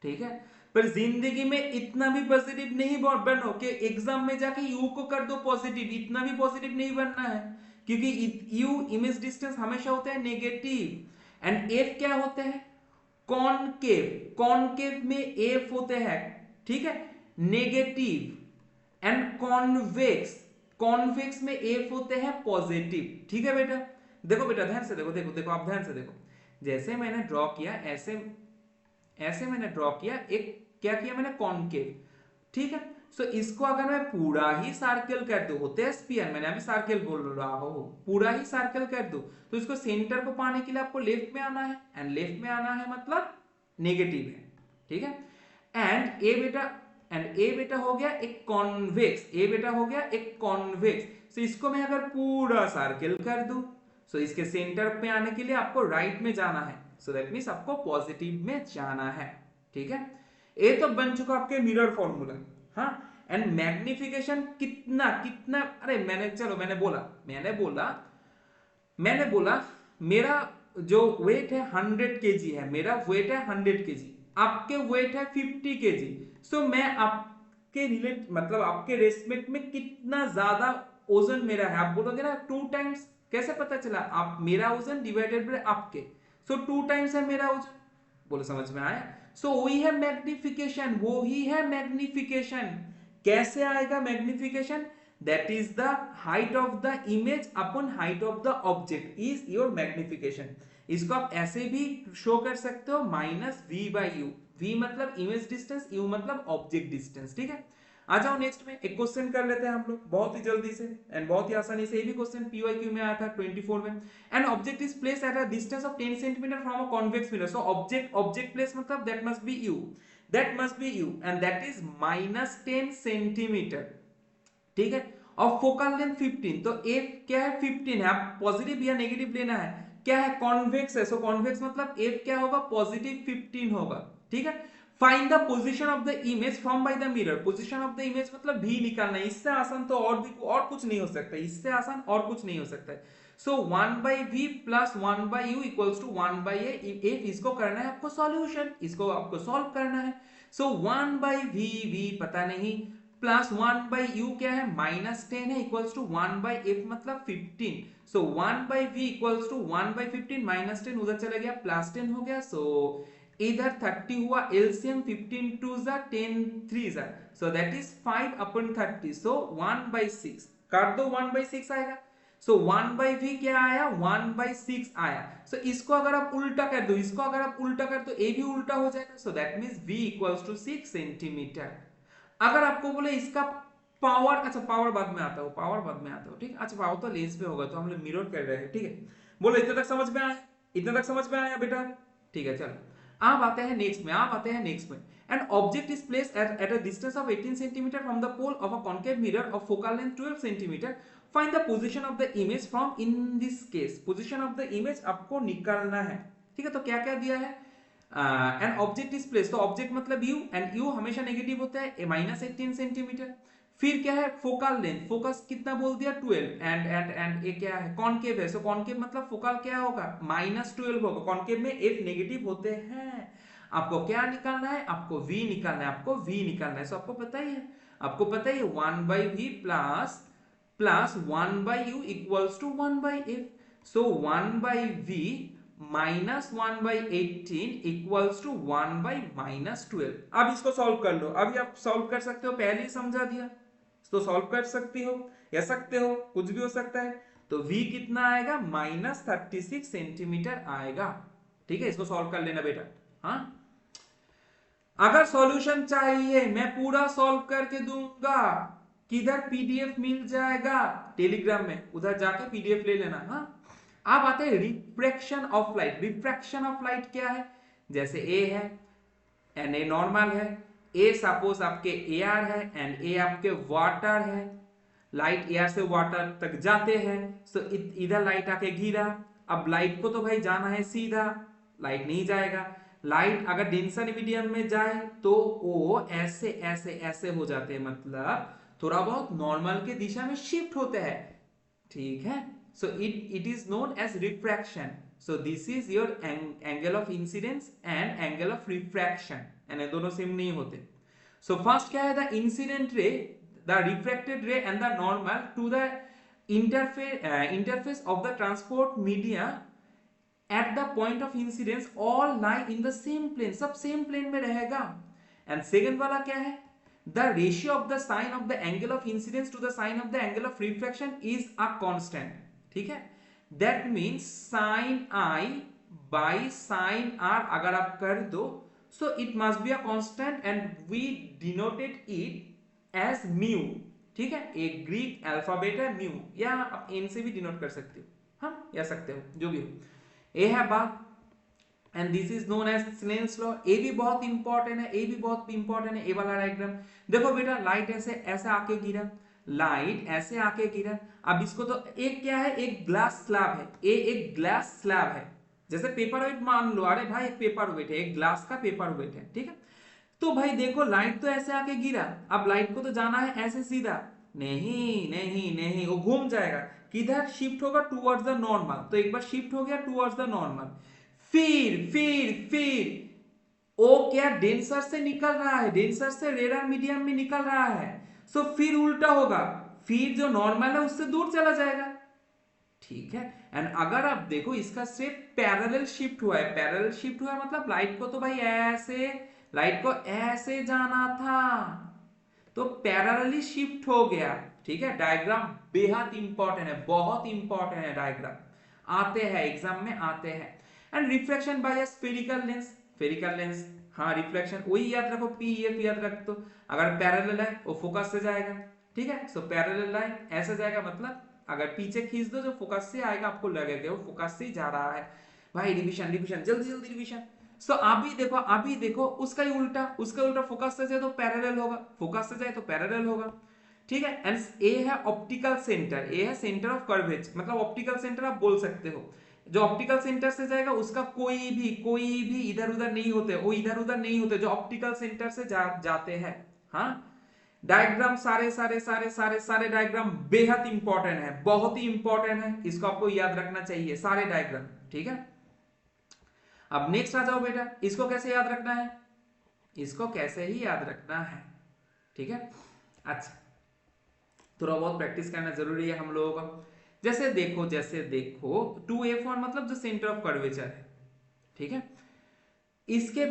ठीक है? पर जिंदगी में इतना भी पॉजिटिव नहीं बनो कि एग्जाम में जाके यू को कर दो पॉजिटिव। इतना भी पॉजिटिव नहीं बनना है, क्योंकि यू इमेज डिस्टेंस हमेशा होता है नेगेटिव। एंड एफ क्या होते हैं, कॉनकेव। कॉनकेव में एफ होते हैं, ठीक है, नेगेटिव। एंड कॉन्वेक्स, कॉन्वेक्स में एफ होते हैं पॉजिटिव, ठीक है बेटा? देखो बेटा ध्यान से देखो, देखो आप ध्यान से देखो। जैसे मैंने ड्रॉ किया ऐसे मैंने ड्रॉ किया, एक क्या किया मैंने, कॉनकेव, ठीक है? सो इसको अगर मैं पूरा ही सर्कल कर दूं, होते हैं स्फीयर, मैंने अभी सर्कल बोल रहा हूं, पूरा ही सर्कल कर दूं, तो इसको सेंटर को पाने के लिए आपको लेफ्ट में आना है एंड लेफ्ट में आना है मतलब नेगेटिव है, ठीक है? एंड ए बेटा हो गया एक कॉन्वेक्स, ए बेटा हो गया एक कॉन्वेक्स। सो इसको मैं अगर पूरा सर्कल कर दूं, सो इसके सेंटर पे आने के लिए आपको राइट में जाना है। सो दैट मींस आपको पॉजिटिव में जाना है, ठीक है? ये तो बन चुका आपके मिरर फॉर्मूला। हाँ, एंड मैग्निफिकेशन कितना कितना, अरे मैंने बोला मेरा जो वेट है 100 kg है, मेरा वेट है 100 kg, आपके वेट है 50 kg। सो मैं आपके रिलेट मतलब आपके रेस्पेक्ट में कितना ज्यादा ओजन मेरा है। आप बोलोगे ना 2 टाइम्स, कैसे पता चला? आप मेरा ओजन डिवाइडेड बाय आपके, सो 2 टाइम्स है मेरा ओजन। बोलो समझ में आया? सो वही है मैग्निफिकेशन, वो ही है मैग्निफिकेशन। कैसे आएगा magnification? That is the height of the image upon height of the object is your magnification. इसको आप ऐसे भी शो कर सकते हो, minus V by U. V मतलब इमेज डिस्टेंस, यू मतलब ऑब्जेक्ट डिस्टेंस, ठीक है? आ जाओ नेक्स्ट में एक क्वेश्चन कर लेते हैं हम लोग बहुत ही जल्दी से एंड बहुत ही आसानी से। ये भी क्वेश्चन पीवाईक्यू में आया था 24 में। An object is placed at a distance of 10 centimetre from a convex mirror. So object place मतलब that must be u, and that is -10 centimetre, ठीक है? और फोकल लेंथ 15। तो एफ क्या है, 15 है। आप पॉजिटिव या नेगेटिव लेना है, क्या है, कॉन्वेक्स है। सो कॉन्वेक्स मतलब एफ क्या होगा, पॉजिटिव 15 होगा, ठीक है? Find the position of the image from bye the mirror. Position of the image मतलब भी निकालना है। इससे आसान तो और कुछ नहीं हो सकता, इससे आसान और कुछ नहीं हो सकता है। So 1/v plus 1/u equals to 1/a। If इसको करना है आपको सॉल्यूशन, इसको आपको सॉल्व करना है। सो 1/v पता नहीं, प्लस 1/u क्या है, -10 है, इक्वल्स टू 1/f मतलब 15। सो 1/v इक्वल्स टू 1/15 -10 उधर चला गया, +10 हो गया। सो इधर 30 हुआ, एलसीएम 15 2 जा 10 3 जा, सो दैट इज 5/30। सो 1/6 काट दो, 1/6 आएगा। सो 1/v क्या आया, 1/6 आया। सो इसको अगर आप उल्टा कर दो, तो ए भी उल्टा हो जाएगा। So that means v equals to 6 centimetre. अगर आपको बोले इसका पावर, अच्छा पावर बाद में आता हो, ठीक है? अच्छा पावर तो लेंस पे होगा, तो हम लोग मिरर कर रहे हैं, ठीक है? बोलो इतने तक समझ में आया, बेटा? ठीक है चलो आप आते हैं नेक्स्ट में an object is placed at a distance of 18 centimetre from the pole of a concave mirror of focal length 12 centimetre, find the position of the image from, in this case position of the image आपको निकालना है। ठीक है, तो क्या क्या दिया है, एन ऑब्जेक्ट इज प्लेस, तो ऑब्जेक्ट मतलब यू, एंड यू हमेशा नेगेटिव होता है, -18 सेंटीमीटर। फिर क्या है, फोकल लेंथ, फोकस कितना बोल दिया 12, एंड ये क्या है, कॉनकेव है, सो कॉनकेव मतलब फोकल क्या होगा, -12 होगा, कॉनकेव में एफ नेगेटिव होते हैं। आपको क्या निकालना है, आपको v निकालना है, आपको v निकालना है, सो आपको पता ही है, 1/v plus 1/u equals to 1/f, so 1/v -1/18 equals to 1/-12। अब इसको सॉल्व कर लो, अभी आप सॉल्व कर सकते हो, पहले ही समझा दिया, तो सॉल्व कर सकती हो या सकते हो, कुछ भी हो सकता है। तो v कितना आएगा, -36 सेंटीमीटर आएगा। ठीक है, इसको सॉल्व कर लेना बेटा। हाँ, अगर सॉल्यूशन चाहिए मैं पूरा सॉल्व करके दूंगा, किधर पीडीएफ मिल जाएगा, टेलीग्राम में, उधर जाके पीडीएफ ले लेना। हाँ, अब आते हैं refraction of light. Refraction of light क्या है, जैसे ए है एंड ए नॉर्मल है, ए सपोज आपके एयर है एंड ए आपके वाटर है, लाइट एयर से वाटर तक जाते हैं, सो इधर लाइट आके गिरा, अब लाइट को तो भाई जाना है सीधा, लाइट नहीं जाएगा। लाइट अगर डेंसर मीडियम में जाए तो वो ऐसे ऐसे ऐसे हो जाते हैं, मतलब थोड़ा बहुत नॉर्मल के दिशा में शिफ्ट होते हैं। ठीक है, so it is known as refraction, so this is your angle of incidence and angle of refraction, and ये दोनों सेम नहीं होते। so first क्या है, the incident ray, the refracted ray and the normal to the interface of the transport media at the point of incidence all lie in the same plane, सब same plane में रहेगा। and second वाला क्या है, the ratio of the sine of the angle of incidence to the sine of the angle of refraction is a constant। ठीक है, that means sin I by sin R अगर आप कर दो, so it must be a constant and we denoted it as mu। ठीक है, एक Greek alphabet है म्यू, या आप n से भी डिनोट कर सकते हो, हाँ या सकते हो, जो भी हो। ये है बात, and this is known as Snell's law. ए भी बहुत इंपॉर्टेंट है, ए भी बहुत इंपॉर्टेंट है, ए वाला डायग्राम देखो बेटा, लाइट ऐसे ऐसे आके गिरा, लाइट ऐसे आके गिरा, अब इसको तो एक क्या है, एक ग्लास स्लैब है, ए एक ग्लास स्लैब है, जैसे पेपर वेट मान लो, अरे भाई एक पेपर वेट है, एक ग्लास का पेपर वेट है। ठीक है, तो भाई देखो लाइट तो ऐसे आके गिरा, अब लाइट को तो जाना है ऐसे सीधा, नहीं नहीं नहीं, वो घूम जाएगा, किधर शिफ्ट होगा, टुवर्ड्स द नॉर्मल, तो एक बार शिफ्ट हो गया टुवर्ड्स द नॉर्मल, फिर वो क्या डेंसर से निकल रहा है, डेंसर से रेयर मीडियम में निकल रहा है, सो फिर उल्टा होगा, फिर जो नॉर्मल है उससे दूर चला जाएगा। ठीक है, एंड अगर आप देखो इसका सिर्फ पैरेलल शिफ्ट हुआ है, पैरेलल शिफ्ट हुआ है मतलब लाइट को तो भाई ऐसे, लाइट को ऐसे जाना था, तो पैरेलली शिफ्ट हो गया। ठीक है, डायग्राम बेहद इंपॉर्टेंट है, बहुत इंपॉर्टेंट है डायग्राम, आते हैं एग्जाम में आते हैं। And reflection by spherical lens, spherical lens, हाँ रिफ्लेक्शन वही याद रखो, पीएफ याद रख दो, अगर पैरेलल है वो फोकस से जाएगा। ठीक है, सो पैरेलल लाइन ऐसे जाएगा, मतलब अगर पीछे खींच दो जो फोकस से आएगा आपको लगेगा वो फोकस से जा रहा है। भाई रिवीजन रिवीजन जल्दी जल्दी रिवीजन। सो अभी देखो उसका ही उल्टा, उसका उल्टा फोकस से जाए तो पैरेलल होगा, फोकस से जाए तो पैरेलल होगा। ठीक है, एंड ए है ऑप्टिकल सेंटर, ए है सेंटर ऑफ कर्वेचर, मतलब ऑप्टिकल सेंटर आप बोल सकते हो, जो ऑप्टिकल सेंटर से जाएगा उसका कोई भी इधर उधर नहीं होते, वो इधर उधर नहीं होते जो ऑप्टिकल सेंटर से जाते हैं। हाँ, डायग्राम सारे डायग्राम बेहद इंपॉर्टेंट है, बहुत ही इंपॉर्टेंट है, इसको आपको याद रखना चाहिए सारे डायग्राम। ठीक है, अब नेक्स्ट आ जाओ बेटा, इसको कैसे याद रखना है, इसको कैसे ही याद रखना है। ठीक है, अच्छा थोड़ा बहुत प्रैक्टिस करना जरूरी है हम लोगों का। जैसे देखो 2f1 मतलब जो सेंटर ऑफ कर्वेचर है। ठीक है, इसके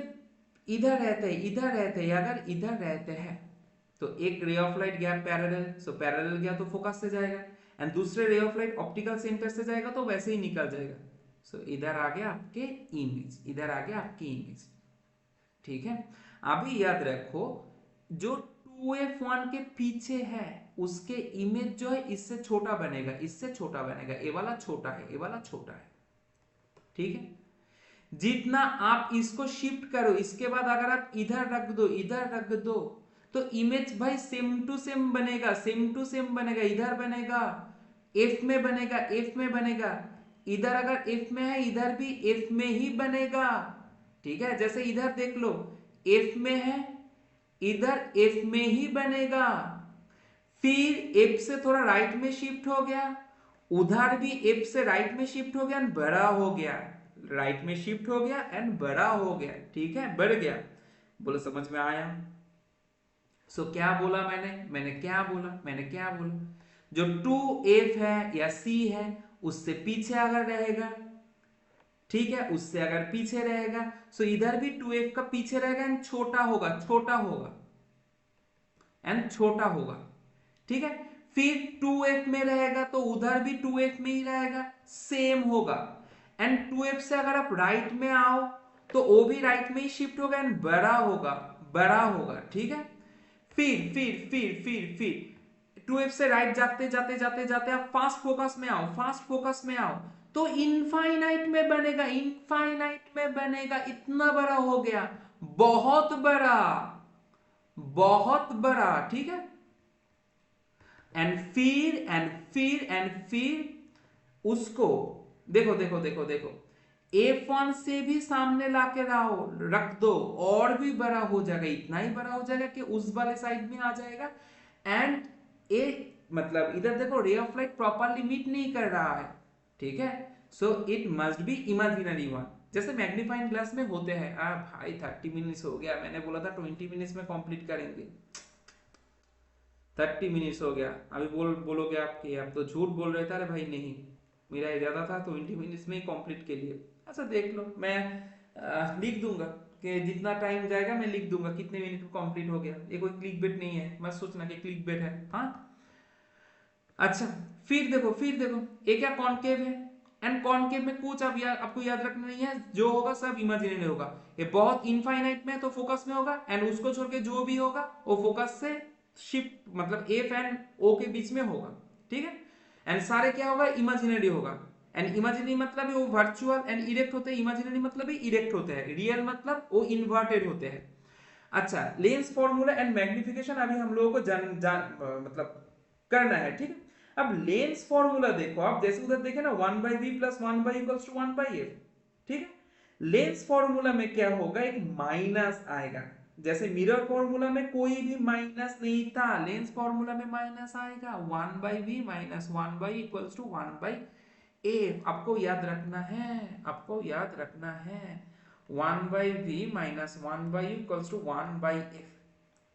इधर रहते हैं, अगर इधर रहते हैं तो एक रे ऑफ लाइट गया पैरेलल, सो पैरेलल गया तो फोकस से जाएगा, एंड दूसरे रे ऑफ लाइट ऑप्टिकल सेंटर से जाएगा तो वैसे ही निकल जाएगा, सो इधर आ गया आपके इमेज, इधर आ गया आपकी इमेज। ठीक है, अभी याद रखो जो 2f1 के पीछे है उसके इमेज जो है इससे छोटा बनेगा, इससे छोटा बनेगा, ये वाला छोटा है, ये वाला छोटा है। ठीक है, जितना आप इसको शिफ्ट करो, इसके बाद अगर आप इधर रख दो, इधर रख दो, तो इमेज भाई सेम टू सेम बनेगा, सेम टू सेम बनेगा। इधर बनेगा एफ में बनेगा, एफ में बनेगा, इधर अगर एफ में है इधर भी एफ में ही बनेगा। ठीक है, जैसे इधर देख लो एफ में है, इधर एफ में ही बनेगा। फिर एफ से थोड़ा राइट में शिफ्ट हो गया, उधर भी एफ से राइट में शिफ्ट हो गया एंड बड़ा हो गया, राइट में शिफ्ट हो गया एंड बड़ा हो गया। ठीक है, बढ़ गया। बोलो समझ में आया? सो क्या बोला मैंने क्या बोला, जो 2f है या c है उससे पीछे अगर रहेगा, ठीक है, उससे अगर पीछे रहेगा, सो इधर भी 2f का पीछे रहेगा एंड छोटा होगा, छोटा होगा। ठीक है, फिर 2f में रहेगा तो उधर भी 2f में ही रहेगा, सेम होगा। एंड 2f से अगर आप राइट में आओ तो वो भी राइट में ही शिफ्ट होगा एंड बड़ा होगा। ठीक है, फिर 2f से राइट जाते आप फास्ट फोकस में आओ तो इनफाइनाइट में बनेगा, इतना बड़ा हो गया, बहुत बड़ा। ठीक है, फिर उसको देखो F1 से भी सामने लाके रख दो और भी बड़ा हो जाएगा, इतना ही बड़ा हो जाएगा कि उस वाले साइड में आ जाएगा। एंड ए मतलब इधर देखो रे ऑफ लाइट प्रॉपरली मीट नहीं कर रहा है। ठीक है, so it must be imaginary one, जैसे मैग्नीफाइंग ग्लास में होते हैं। भाई 30 मिनट्स हो गया, मैंने बोला था 20 मिनट्स में कंप्लीट करेंगे, 30 मिनट्स हो गया। अभी बोलोगे आप कि आप तो झूठ बोल रहे थे। अरे भाई नहीं, मेरा इरादा था 20 मिनट्स में ही कंप्लीट के लिए। अच्छा देख लो, मैं लिख दूंगा कि जितना टाइम जाएगा मैं लिख दूंगा कितने मिनट में कंप्लीट हो गया। ये कोई क्लिक बेट नहीं है, मत सोचना कि क्लिक बेट है। हाँ, अच्छा फिर देखो ये क्या कॉनकेव है, एंड कॉनकेव में कुछ आपको याद रखना नहीं है, जो होगा सब इमेजिनरी होगा। ये बहुत इनफाइनाइट में है तो फोकस में होगा, एंड उसको छोड़ के जो भी होगा वो फोकस से शिफ्ट मतलब एफ एंड ओ के बीच में होगा। ठीक है, एंड सारे क्या होगा, इमेजिनरी होगा। एंड इमेजिनरी मतलब वो वर्चुअल एंड इरेक्ट होते हैं, इमेजिनरी मतलब भी इरेक्ट होते हैं, रियल मतलब वो इन्वर्टेड होते हैं। अच्छा, लेंस फॉर्मूला एंड मैग्निफिकेशन अभी हम लोगों को मतलब करना है। ठीक है, अब लेंस फॉर्मूला देखो आप, जैसे उधर देखे ना 1/v plus 1/e equals to 1/f। ठीक है, लेंस फॉर्मूला में क्या होगा, एक माइनस आएगा। जैसे मिरर फॉर्मूला में कोई भी माइनस नहीं था, लेंस फॉर्मूला में माइनस आएगा, 1/v minus 1/e equals to 1/f। आपको याद रखना है 1/v minus 1/e equals to 1/f।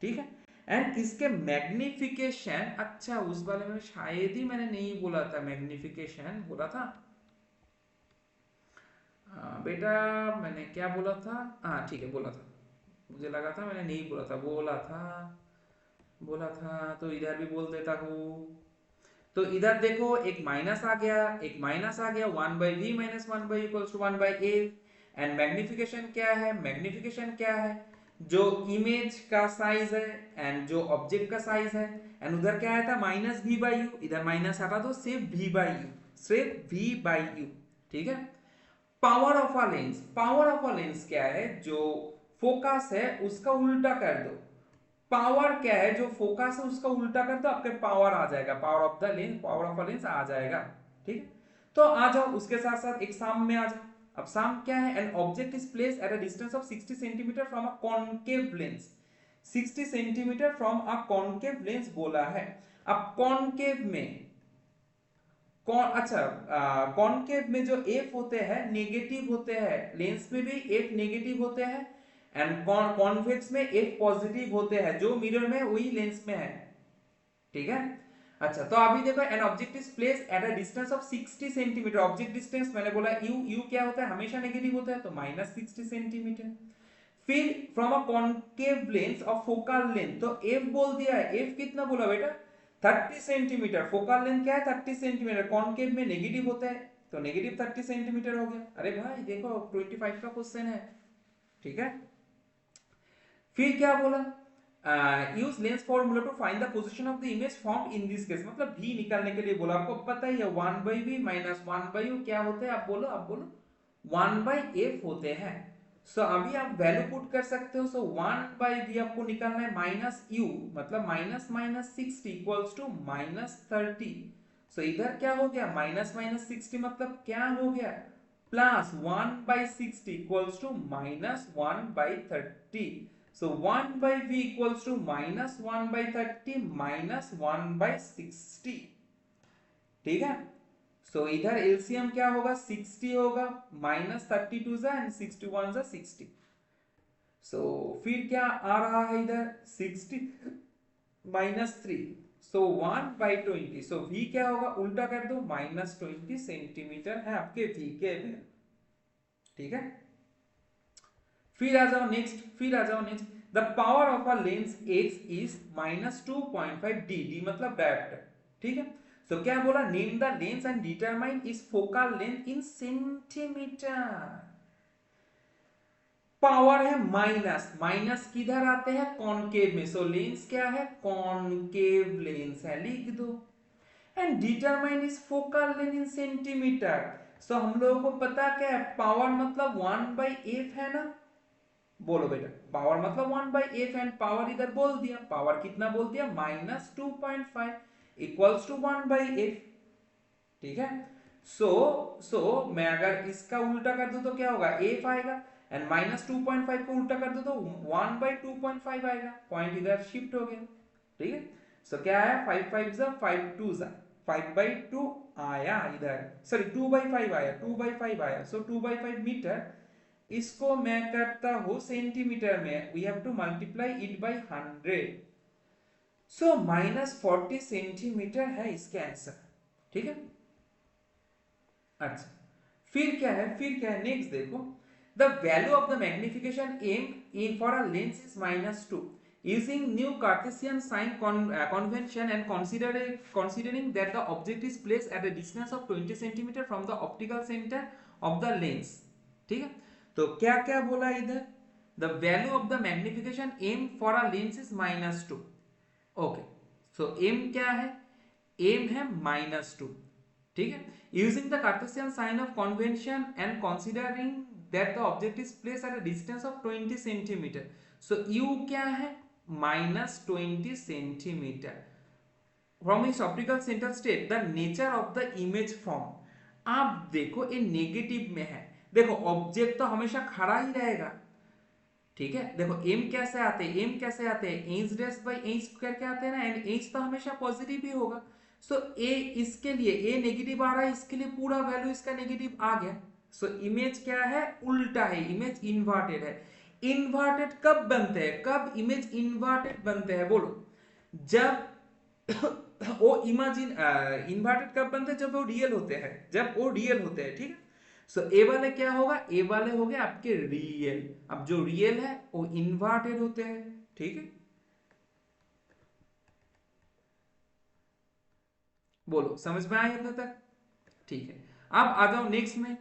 ठीक है, एंड इसके मैग्निफिकेशन, अच्छा उस वाले में शायद ही मैंने नहीं बोला था, मैग्निफिकेशन बोला था। बेटा मैंने क्या बोला था, हाँ ठीक है बोला था, मुझे लगा था मैंने नहीं बोला था, बोला था तो इधर भी बोल देता हूँ। तो इधर देखो एक माइनस आ गया, 1/v minus 1/e equals to 1/f। And magnification क्या है, जो इमेज का साइज है एंड जो ऑब्जेक्ट का साइज है। एंड उधर क्या आया था माइनस v/u, इधर माइनस हटा दो, सिर्फ v/u। ठीक है, पावर ऑफ अ लेंस क्या है, जो फोकस है उसका उल्टा कर दो। पावर क्या है, जो फोकस है उसका उल्टा कर दो, आपके पावर आ जाएगा, पावर ऑफ अ लेंस आ जाएगा। ठीक है, तो आ जाओ उसके साथ साथ एक साम में आ जाओ। अब साम क्या है, N object is placed at a distance of 60 centimetre from a concave lens, 60 centimetre from a concave lens बोला है। अब कॉनकेव में कॉनकेव में जो एफ होते हैं नेगेटिव होते हैं, लेंस में भी एफ नेगेटिव होते हैं, एंड कॉन्वेक्स में एफ पॉजिटिव होते हैं, जो मिरर में वही लेंस में है। ठीक है, अच्छा तो अभी देखो N object is placed at a distance of 60 centimetre, object distance मैंने बोला यू क्या होता है, हमेशा नेगेटिव होता है, तो माइनस 60 सेंटीमीटर। फिर from a concave lens of focal length, तो एफ बोल दिया है, एफ कितना बोला बेटा 30 सेंटीमीटर, फोकल लेंथ क्या है 30 सेंटीमीटर, कॉनकेव में नेगेटिव होता है तो नेगेटिव 30 सेंटीमीटर हो गया। अरे भाई देखो 25 का क्वेश्चन है। ठीक है, फिर क्या बोला, use lens formula to find the position of the image form in this case, मतलब v निकालने के लिए बोला। आपको पता ही है 1/v माइनस 1/u क्या होता है, आप बोलो 1/f होते हैं। सो अभी आप वैल्यू पुट कर सकते हो। सो 1/v आपको निकालना है माइनस u, मतलब minus minus 60 equals to minus 30। So इधर क्या हो गया, माइनस माइनस 60 मतलब क्या हो गया, plus 1/60 equals to minus 1/30। So 1/v equals to minus 1/30 minus 1/60। ठीक है। सो इधर एलसीएम क्या होगा, 60 होगा, माइनस 32 जा एंड 61 जा 60। सो फिर क्या आ रहा है इधर 60 माइनस 3, सो 1/20। सो v क्या होगा, उल्टा कर दो, माइनस 20 सेंटीमीटर है आपके v के वैल्यू। ठीक है। फिर आ जाओ next, the power of a lens x is minus 2.5 d, d मतलब डायोप्टर। ठीक है। तो क्या बोला, name the lens and determine is focal length in centimetre. Power है माइनस, माइनस किधर आते हैं, कॉनकेव में। सो लेंस क्या है, कॉनकेव लेंस है, लिख दो। And determine is focal length in centimetre. So हम लोगों को पता क्या है, पावर मतलब 1/f है ना। बोलो बेटा, पावर मतलब 1/f एंड पावर इधर बोल दिया, पावर कितना बोल दिया, माइनस 2.5 इक्वल्स टू 1/f। ठीक है। सो मैं अगर इसका उल्टा कर दूं तो क्या होगा, f आएगा, एंड माइनस 2.5 को उल्टा कर दो तो 1/2.5 आएगा, पॉइंट इधर शिफ्ट हो गया। ठीक है। सो क्या आया, 5 5 जा 5 2 जा 5/2 आया इधर, सॉरी 2/5 आया, 2/5 आया। सो 2/5 मीटर, इसको मैं करता हूं सेंटीमीटर में, we have to multiply it by 100। So minus 40 centimetre है इसका आंसर। ठीक है। अच्छा, फिर क्या है नेक्स्ट देखो, the value of the magnification M in for a lens is -2 using new Cartesian sign convention and considering that the object is placed at a distance of 20 cm from the optical center of the lens। ठीक है। तो क्या क्या बोला इधर, the value of the magnification M for a lens is -2। Okay, so M क्या है, M है -2। ठीक है। Using the Cartesian sign of convention and considering that the object is placed at a distance of 20 centimetre. So U क्या है, -20 centimetre from its optical centre state, the nature of the image form. आप देखो ये negative में है, देखो object तो हमेशा खड़ा ही रहेगा। ठीक है। देखो एम कैसे आते हैं, एम कैसे आते हैं, एच डैश बाई एच करके आते हैं ना, एंड एच तो हमेशा पॉजिटिव ही होगा। सो ए इसके लिए ए नेगेटिव आ रहा है, इसके लिए पूरा वैल्यू इसका नेगेटिव आ गया। सो इमेज क्या है, उल्टा है, इमेज इन्वर्टेड है। इन्वर्टेड कब बनते हैं, कब इमेज इन्वर्टेड बनते हैं बोलो, जब वो इमेजिन इन्वर्टेड कब बनते हैं, जब वो रियल होते हैं, जब वो रियल होते हैं। ठीक है। सो ए वाले क्या होगा, ए वाले हो गए आपके रियल। अब जो रियल है वो इन्वर्टेड होते हैं। ठीक है। बोलो समझ में आया तक। ठीक है। अब आ जाओ नेक्स्ट में,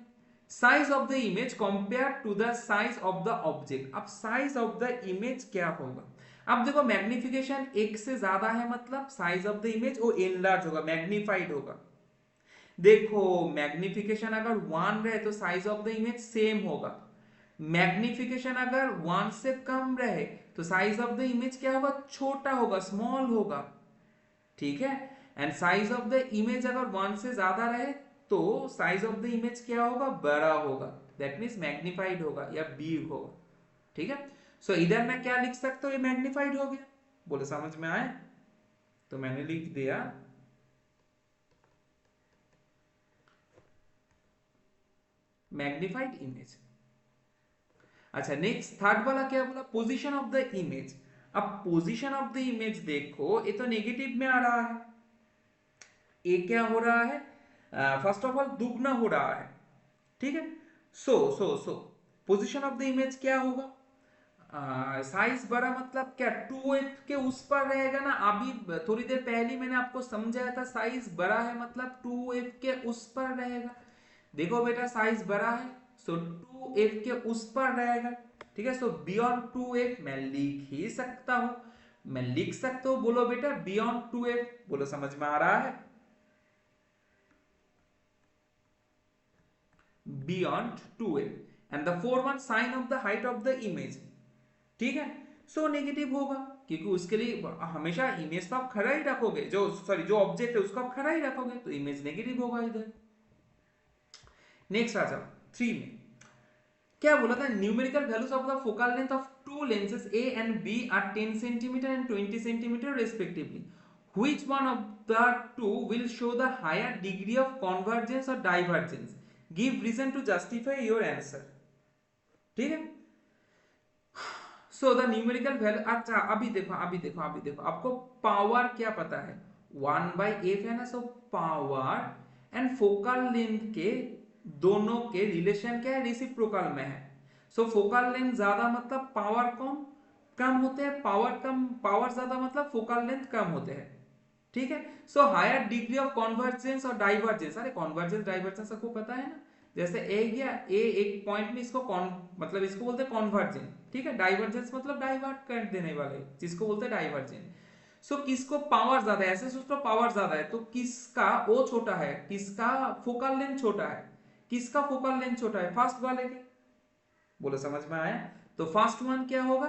size of the image compare to the size of the object. अब साइज ऑफ द इमेज क्या होगा, अब देखो मैग्निफिकेशन एक से ज्यादा है मतलब साइज ऑफ द इमेज वो एनलार्ज होगा, मैग्निफाइड होगा। देखो मैग्निफिकेशन अगर 1 रहे तो size of the image same होगा, मैग्निफिकेशन अगर 1 से कम रहे तो साइज ऑफ द इमेज क्या होगा, छोटा होगा, स्मॉल होगा। ठीक है। And size of the image अगर 1 से ज्यादा रहे तो साइज ऑफ द इमेज क्या होगा, बड़ा होगा, दैट मीन्स मैग्निफाइड होगा या बिग होगा। ठीक है। सो इधर मैं क्या लिख सकता हूं, ये मैग्निफाइड हो गया। बोले समझ में आए, तो मैंने लिख दिया मैग्निफाइड इमेज। अच्छा नेक्स्ट थर्ड वाला क्या बोला, पोजीशन ऑफ द इमेज। अब पोजीशन ऑफ द इमेज देखो, ये तो नेगेटिव में आ रहा है, ये क्या हो रहा है, फर्स्ट ऑफ ऑल दुगना हो रहा है। ठीक है। सो पोजीशन ऑफ द इमेज क्या होगा, साइज बड़ा मतलब क्या, 2f के उस पर रहेगा ना। अभी थोड़ी देर पहले मैंने आपको समझाया था, साइज बड़ा है मतलब 2f के उस पर रहेगा। देखो बेटा साइज बड़ा है, सो 2f के उस पर रहेगा। ठीक है। सो बियॉन्ड 2f मैं लिख ही सकता हूं, मैं लिख सकता हूं, बोलो बेटा बियॉन्ड 2f। बोलो समझ में आ रहा है। beyond 2l and the 4-1 sine of the height of the image, ठीक है। सो नेगेटिव होगा क्योंकि उसके लिए हमेशा इमेज तो आप खड़ा ही रखोगे, जो सॉरी जो ऑब्जेक्ट है उसको आप खड़ा ही रखोगे, तो इमेज नेगेटिव होगा इधर। नेक्स्ट आ जाओ 3 में क्या बोला था, numerical values of the focal length of to lenses A and B are 10 cm and 20 cm respectively. Which one of the two will show the higher degree of convergence or divergence? Give reason to justify your answer. ठीक है। So the numerical value, अच्छा अभी देखो आपको power क्या पता है, 1/f है ना। So power and focal length के दोनों के रिलेशन क्या है, रेसिप्रोकल में है। सो फोकल लेंथ ज्यादा मतलब पावर कम होते हैं, पावर ज्यादा मतलब फोकल लेंथ कम होते हैं, ठीक है। So higher degree of convergence और डाइवर्जेंस, अरे कन्वर्जेंस डाइवर्जेंस सबको पता है ना, जैसे ए गया ए एक पॉइंट में इसको मतलब इसको बोलते हैं कन्वर्जेंट, ठीक है। डाइवर्जेंस मतलब डाइवर्ट कर देने वाले, जिसको बोलते हैं डाइवर्जेंट। सो किसको पावर ज्यादा है, ऐसे सोच लो पावर ज्यादा है तो किसका ओ छोटा है, किसका फोकल लेंथ छोटा है, किसका फोकल लेंथ छोटा है, फर्स्ट वाले के। बोलो समझ में आया। तो फर्स्ट वन क्या होगा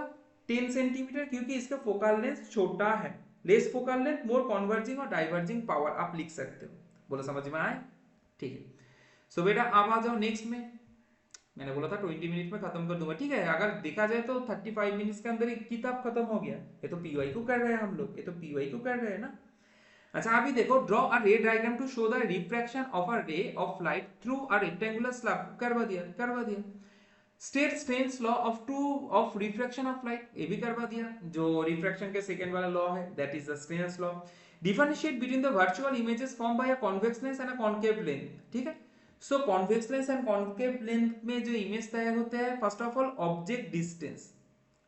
10 सेंटीमीटर, क्योंकि इसका फोकल लेंथ छोटा है। लेस फोकल लेंथ मोर कन्वर्जिंग और डाइवर्जिंग पावर आप लिख सकते हो। बोलो समझ में आया, ठीक है। सो बेटा आप आ जाओ नेक्स्ट में। मैंने बोला था 20 मिनट में खत्म कर दूंगा, ठीक है। अगर देखा जाए तो 35 मिनट्स के अंदर एक किताब खत्म हो गया। ये तो पीवाई को कर रहे हैं हम लोग, ये तो पीवाई को कर रहे हैं ना। अच्छा अभी देखो, draw a ray diagram to show the refraction of a ray of light through a rectangular slab. करवा दिया। State strains law of refraction of light, ये भी करवा दिया। जो रिफ्रैक्शन के सेकंड वाला लॉ है that is the strains law. Differentiate between the virtual images form by a convex lens and a concave lens, ठीक है। So convex lens and concave lens में जो इमेज तैयार होते हैं, first of all object distance,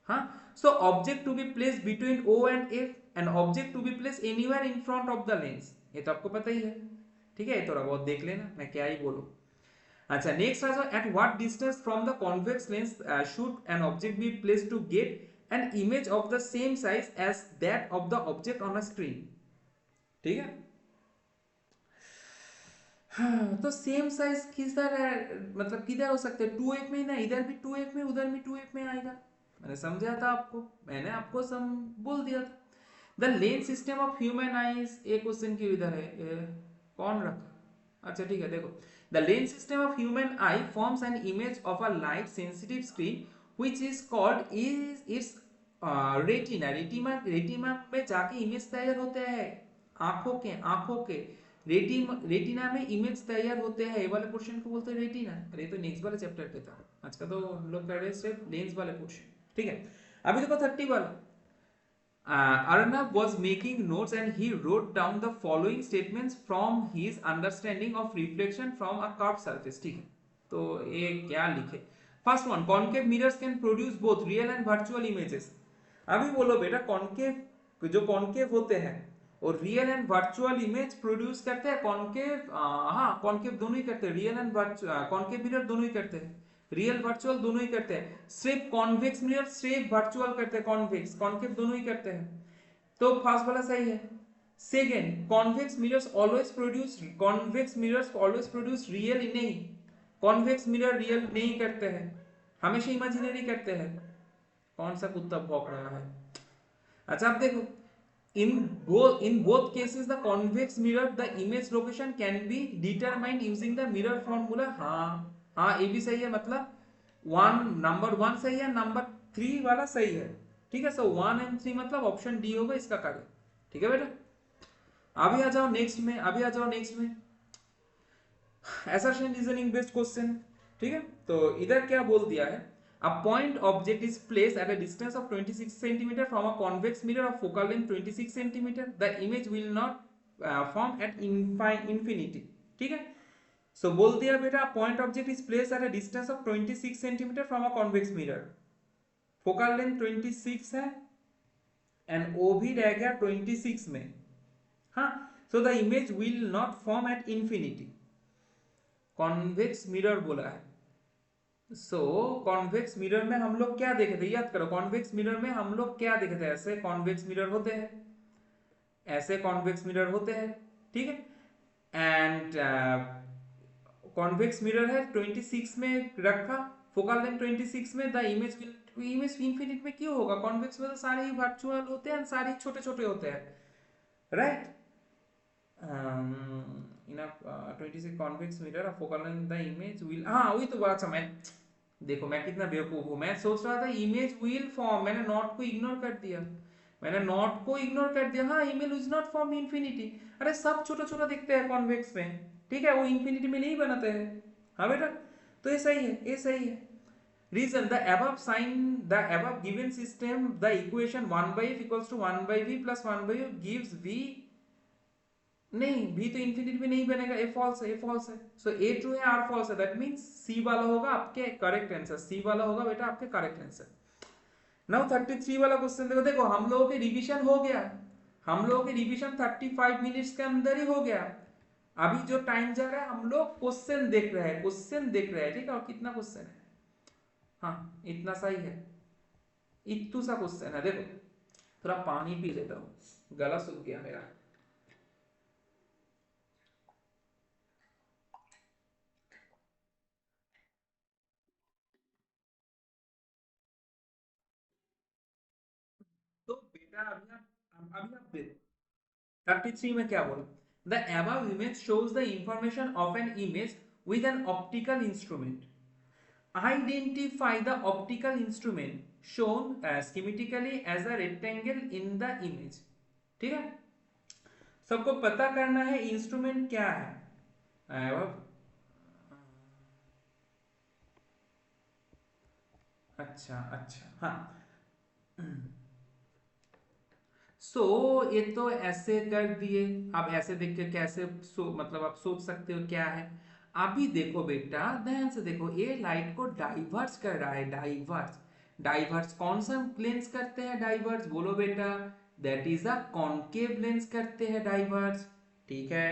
हाँ। So object to be placed between O and F and object to be placed anywhere in front of the lens, ये तो आपको पता ही है, ठीक है। थोड़ा बहुत देख लेना, मैं क्या ही बोलूं। अच्छा नेक्स्ट आ जाओ, at what distance from the convex lens should an object be placed to get an image of the same size as that of the object on a screen, ठीक है। हाँ, तो सेम साइज किधर है, मतलब किधर हो सकते हैं, 2f में ना, इधर भी 2f में उधर भी 2f में आएगा। मैंने समझा था आपको, मैंने आपको बोल दिया था। The lens system of human eyes, एक क्वेश्चन की इधर है कौन रखा, अच्छा ठीक है देखो। The lens system of human I forms an image of a light sensitive screen which is called is it's retina. Retina में जाके इमेज तैयार होते हैं, आंखों के रेटिना में इमेज तैयार होते हैं, ये वाले पोर्शन को बोलते हैं रेटिना। अरे तो नेक्स्ट वाले चैप्टर पे था, आज का तो हम लोग कर रहे हैं सिर्फ लेंस वाले पोर्शन, ठीक है। अभी देखो 30 वाला। Arnab was making notes and he wrote down the following statements from his understanding of reflection from a curved surface, ठीक है। तो ये क्या लिखे, first one, concave mirrors can produce both real and virtual images. अभी बोलो बेटा, concave जो कॉन्केव होते हैं और real and virtual image produce करते हैं। कॉन्केव हाँ कॉन्केव दोनों ही करते हैं, रियल एंड कॉन्केव मिरर दोनों ही करते हैं, रियल वर्चुअल दोनों ही करते हैं। सिर्फ कॉन्वेक्स मिरर सिर्फ वर्चुअल करते हैं, कॉन्वेक्स कॉन्केव दोनों ही करते हैं, तो फर्स्ट वाला सही है। Second, convex mirrors always produce real नहीं, कॉन्वेक्स मिरर रियल नहीं करते हैं, हमेशा इमेजिनरी करते हैं। कौन सा कुत्ता भौंक रहा है। अच्छा अब देखो, in both cases the convex mirror the image location can be determined using the mirror formula। हाँ ये भी सही है, मतलब नंबर 1 सही है, नंबर 3 वाला सही है, ठीक है। सो 1 एंड 3 मतलब ऑप्शन डी होगा इसका कार्य, ठीक है बेटा। अभी आ जाओ नेक्स्ट में assertion रीजनिंग बेस्ड क्वेश्चन, ठीक है। तो इधर क्या बोल दिया है, a point object is placed at a distance of 26 cm from a convex mirror of focal length 26 cm, the image will not form at infinity, ठीक है। सो बोल दिया बेटा, point object is place at a distance of 26 centimetre from a convex mirror, focal length 26 है and ओ भी रह गया 26 में, हाँ। So the image will not form at infinity, convex mirror बोला है। सो कॉन्वेक्स मिरर में हम लोग क्या देखे थे, याद करो, कॉन्वेक्स मिरर में हम लोग क्या देखे थे, ऐसे कॉन्वेक्स मिरर होते हैं, ऐसे कॉन्वेक्स मिरर होते हैं, ठीक है। एंड कॉन्वेक्स मिरर है 26 में रखा, फोकल लेंथ 26 में, द इमेज इनफिनिट में क्यों होगा? कॉन्वेक्स में तो सारे ही वर्चुअल होते हैं, सारे छोटे छोटे होते हैं, right? In a 26 convex mirror focal length the image will, हाँ वही तो, अच्छा मैं देखो मैं कितना बेवकूफ हूँ, मैं सोच रहा था इमेज विल फॉर्म, मैंने नॉट को इग्नोर कर दिया, मैंने नॉट को इग्नोर कर दिया। हाँ, image is not form infinity, अरे सब छोटा छोटा दिखते हैं कॉन्वेक्स में, ठीक है, वो इन्फिनिटी में नहीं बनाते हैं। हाँ बेटा, तो ये सही है, ये सही है। Reason the above sign, the above given system, the equation 1 by f equals to 1 by v plus 1 by u gives v, नहीं v तो इंफिनिटी में नहीं बनेगा, a false है, a false है, so a true है, r false है, that means c वाला होगा आपके करेक्ट आंसर, c वाला होगा बेटा आपके करेक्ट आंसर। नाउ 33 वाला क्वेश्चन देखो, देखो हम लोगों के रिवीजन हो गया, हम लोगों के रिवीजन 35 मिनट्स के अंदर ही हो गया। अभी जो टाइम जा रहा है हम लोग क्वेश्चन देख रहे हैं, क्वेश्चन देख रहे हैं, ठीक है, और कितना क्वेश्चन है? हाँ इतना सही है, इतू सा क्वेश्चन है। देखो थोड़ा पानी पी लेता हूँ, गला सूख गया मेरा। तो बेटा अभी आप देखो 33 में क्या बोला, the above image shows the information of an image with an optical instrument, identify the optical instrument shown schematically as a rectangle in the image, ठीक है, सबको पता करना है इंस्ट्रूमेंट क्या है। अच्छा अच्छा, हाँ, ये तो ऐसे कर दिए। आप ऐसे देख के कैसे मतलब आप सोच सकते हो क्या है। अभी देखो बेटा ध्यान से देखो, ये लाइट को डाइवर्स कर रहा है, डाइवर्स, डाइवर्स कौन सा लेंस करते हैं डाइवर्स, बोलो बेटा, that is a concave lens करते हैं डाइवर्स, ठीक है।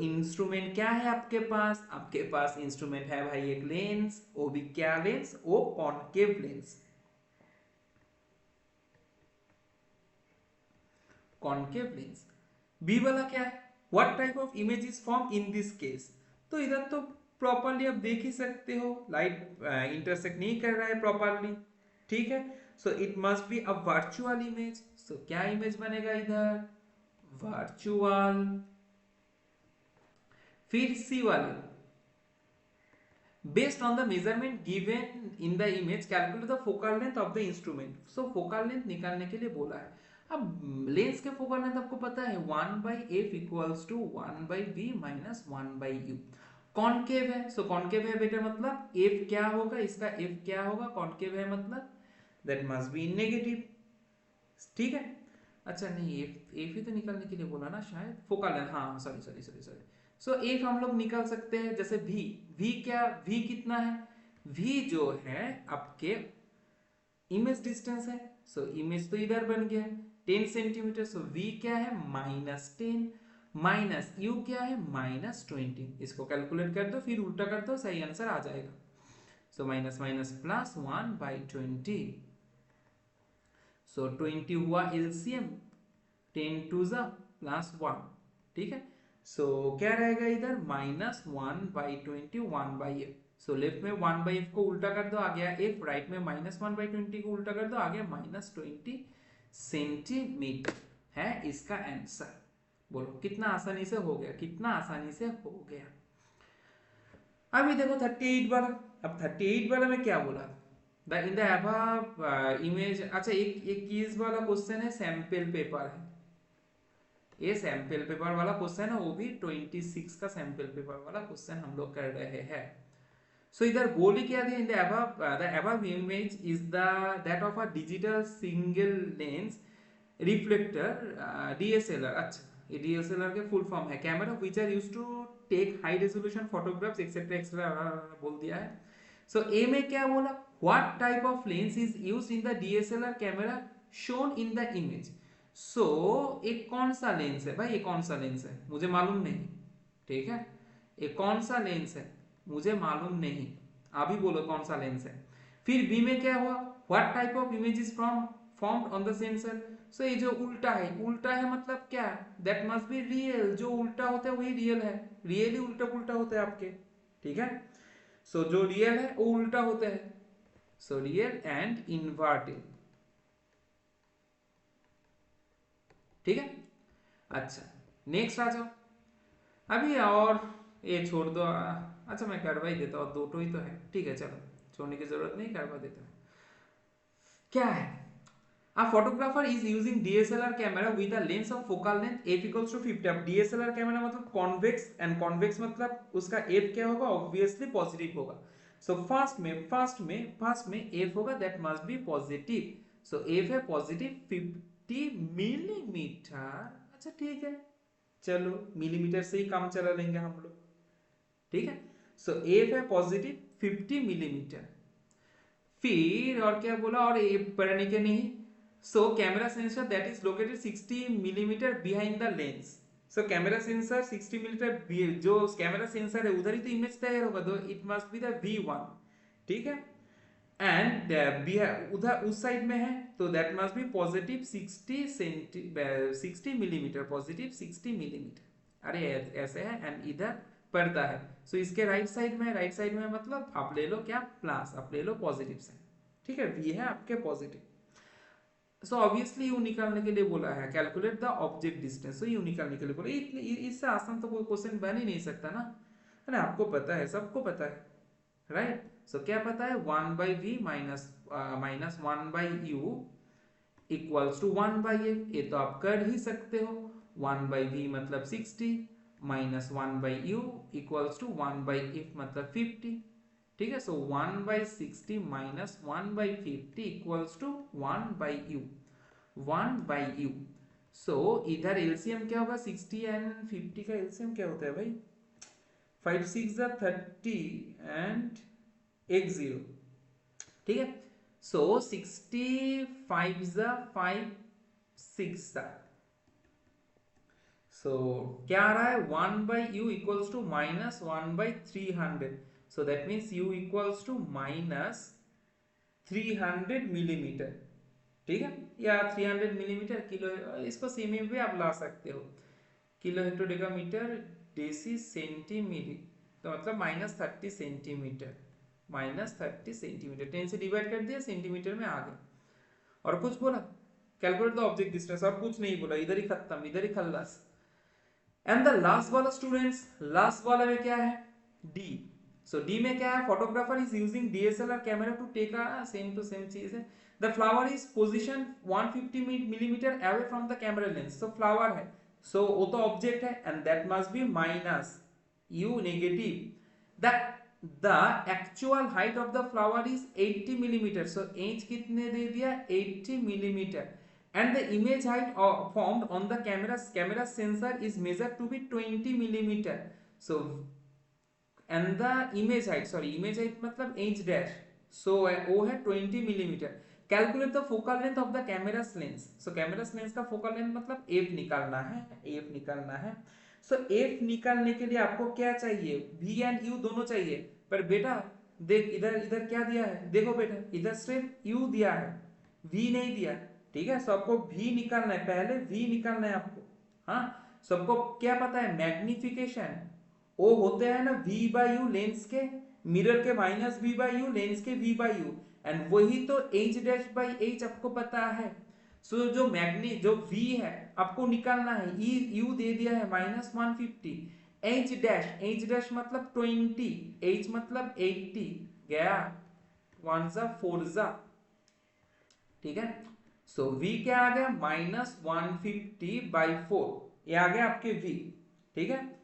इंस्ट्रूमेंट क्या है आपके पास, आपके पास इंस्ट्रूमेंट है भाई एक लेंस, वो भी क्या लेंस, वो concave lens, concave lens. B वाला क्या है, what type of image is form in this case, तो इधर तो प्रॉपरली आप देख ही सकते हो, लाइट इंटरसेक्ट नहीं कर रहा है प्रॉपरली, ठीक है। It must be a virtual image, क्या इमेज बनेगा इधर, वर्चुअल। फिर सी वाले, based on the measurement given in the image calculate the focal length of the instrument, focal length निकालने के लिए बोला है। अब लेंस के फोकल लेंथ आपको पता है 1 by f equals to 1 by v minus 1 by u, concave है, कॉनकेव है बेटा मतलब f क्या होगा, इसका f क्या होगा, कॉनकेव है मतलब दैट मस्ट बी नेगेटिव, ठीक है। अच्छा नहीं, एफ ही तो निकालने के लिए बोला ना शायद, फोकल लेंथ, हाँ sorry sorry sorry sorry. F हम लोग निकाल सकते हैं, जैसे वी क्या, वी कितना है, वी जो है आपके इमेज डिस्टेंस है, इमेज तो इधर बन गया 10 सेंटीमीटर, वी क्या है -10, माइनस यू क्या है -20, इसको कैलकुलेट कर दो फिर उल्टा कर दो, सही आंसर आ जाएगा। माइनस माइनस प्लस 1/20, 20 हुआ एलसीएम, 10 टू ज़ा +1, ठीक है। क्या रहेगा इधर -1/20, 1/f, लेफ्ट में 1/f को उल्टा कर दो, आ गया f, राइट में -1/20 को उल्टा कर दो, आ गया -20 सेंटीमीटर, है इसका आंसर। बोलो कितना आसानी से हो गया, कितना आसानी से हो गया। अभी देखो 38 वाला, अब 38 वाला में क्या बोला, the in the above image, अच्छा एक कीज वाला क्वेश्चन है, सैंपल पेपर है, ये सैंपल पेपर वाला क्वेश्चन है, वो भी 26 का सैंपल पेपर वाला क्वेश्चन हम लोग कर रहे हैं। इधर बोली क्या दिया, in the above image is the that of a digital single lens reflector DSLR, अच्छा ये डीएसएलआर के फुल फॉर्म है, camera which are used to take high resolution photographs etcetera etcetera बोल दिया है। ए में क्या बोला, what type of lens is used in the DSLR camera shown in the image, एक कौन सा लेंस है भाई, ये कौन सा लेंस है मुझे मालूम नहीं, ठीक है, ये कौन सा लेंस है मुझे मालूम नहीं, अभी बोलो कौन सा लेंस है। फिर बी में क्या हुआ, what type of images from formed on the sensor, ये जो उल्टा है, उल्टा है मतलब क्या, दैट मस्ट बी रियल, जो उल्टा होता है वही रियल है, रियली उल्टा पुल्टा होता है आपके, ठीक है। सो जो रियल है वो उल्टा होता है, सो रियल एंड इनवर्टेड, ठीक है। अच्छा नेक्स्ट आ जाओ। अभी और ये छोड़ दो, अच्छा मैं करवा ही देता हूँ, दो तो ही तो है, ठीक है चलो छोड़ने की जरूरत नहीं, करवा देता हूँ। क्या है, A photographer is using DSLR camera with a lens of focal length f equals to 50। अब DSLR कैमरा मतलब कॉन्वेक्स, एंड कॉन्वेक्स मतलब उसका f क्या होगा, ऑब्वियसली पॉजिटिव होगा। सो फर्स्ट में f होगा, that must B positive. So f है पॉजिटिव 50 मिलीमीटर। अच्छा ठीक है, चलो मिलीमीटर से ही काम चला लेंगे हम लोग, ठीक है। सो f है पॉजिटिव 50 मिलीमीटर। फिर और क्या बोला, और ये पढ़ने के नहीं। So camera sensor that is located 60 millimetre behind the lens. So camera sensor 60 millimetre, जो कैमरा सेंसर है उधर ही तो इमेज तैयार होगा, तो it must be the V1, ठीक है। एंड उधर उस साइड में है, तो that must B positive 60 millimetre, positive 60 millimetre. अरे ऐसे है, एंड इधर पर्दा है, सो इसके राइट साइड में, राइट साइड में मतलब आप ले लो क्या, प्लस, आप ले लो पॉजिटिव साइड, ठीक है। वी है आपके पॉजिटिव। सो ऑब्वियसली यू निकालने के लिए बोला है, calculate the object distance, so you निकालने के लिए बोला। इससे आसान तो कोई क्वेश्चन बन ही नहीं सकता ना, अरे आपको पता है, सबको पता है, राइट। सो क्या पता है, 1/v minus 1/u equals to 1/f, ये तो आप कर ही सकते हो। 1/v मतलब 60 minus 1/u equals to 1/f मतलब 50, ठीक है। So 1/60 minus 1/50 equals to 1/u, 1/u। So इधर एलसीएम क्या होगा, 60 एंड 50 का एलसीएम क्या होता है भाई, 5 6 30 एंड 1 0, ठीक है। सो 60 5 5 6, सो क्या आ रहा है, 1/u equals to minus 1/300, so that means u equals to minus 300 millimetre, ठीक है। या 300 मिलीमीटर किलो, इसको सेमी में भी आप ला सकते हो, किलो हेक्टोडेकामीटर डेसी सेंटीमीटर, तो मतलब माइनस 30 सेंटीमीटर, माइनस 30 सेंटीमीटर, 10 से डिवाइड कर दिया, सेंटीमीटर में आ गया। और कुछ बोला, कैलकुलेट द ऑब्जेक्ट डिस्टेंस, और कुछ नहीं बोला, इधर ही खत्म, इधर ही खल्लास। एंड द लास्ट वाला स्टूडेंट्स, लास्ट वाला में क्या है, डी। सो डी में क्या है, photographer is using DSLR camera to take a same to same चीज है। The flower is position 150 millimetre away from the camera lens, so flower है, सो वो तो ऑब्जेक्ट है, and that must be minus U negative. The actual height of the flower is 80 millimetre, so as कितने दे दिया, 80 millimetre, and the image height formed on the camera sensor is measured to be 20 millimeter। so and the image height मतलब h dash, so वो है 20 millimeter। calculate the focal length of the camera's lens, so camera's lens का focal length मतलब f निकालना है, f निकालना है। so f निकालने के लिए आपको क्या चाहिए, v and u दोनों चाहिए, पर बेटा देख इधर, इधर क्या दिया है, देखो बेटा इधर सिर्फ u दिया है, v नहीं दिया, ठीक है। सबको v निकालना है, पहले v निकालना है आपको, हाँ। सबको क्या पता है, मैग्निफिकेशन वो होते हैं ना v/u लेंस के, मिरर के माइनस v/u, लेंस के v/u, एंड वही तो h डैश बाई h आपको पता है। सो जो जो v है आपको निकालना है, u दे दिया है माइनस 150, h डैश मतलब 20, h मतलब 80, गया 1 जा 4 जा, ठीक है। सो v क्या आ गया, माइनस 150/4, ये आ गया आपके v, ठीक है।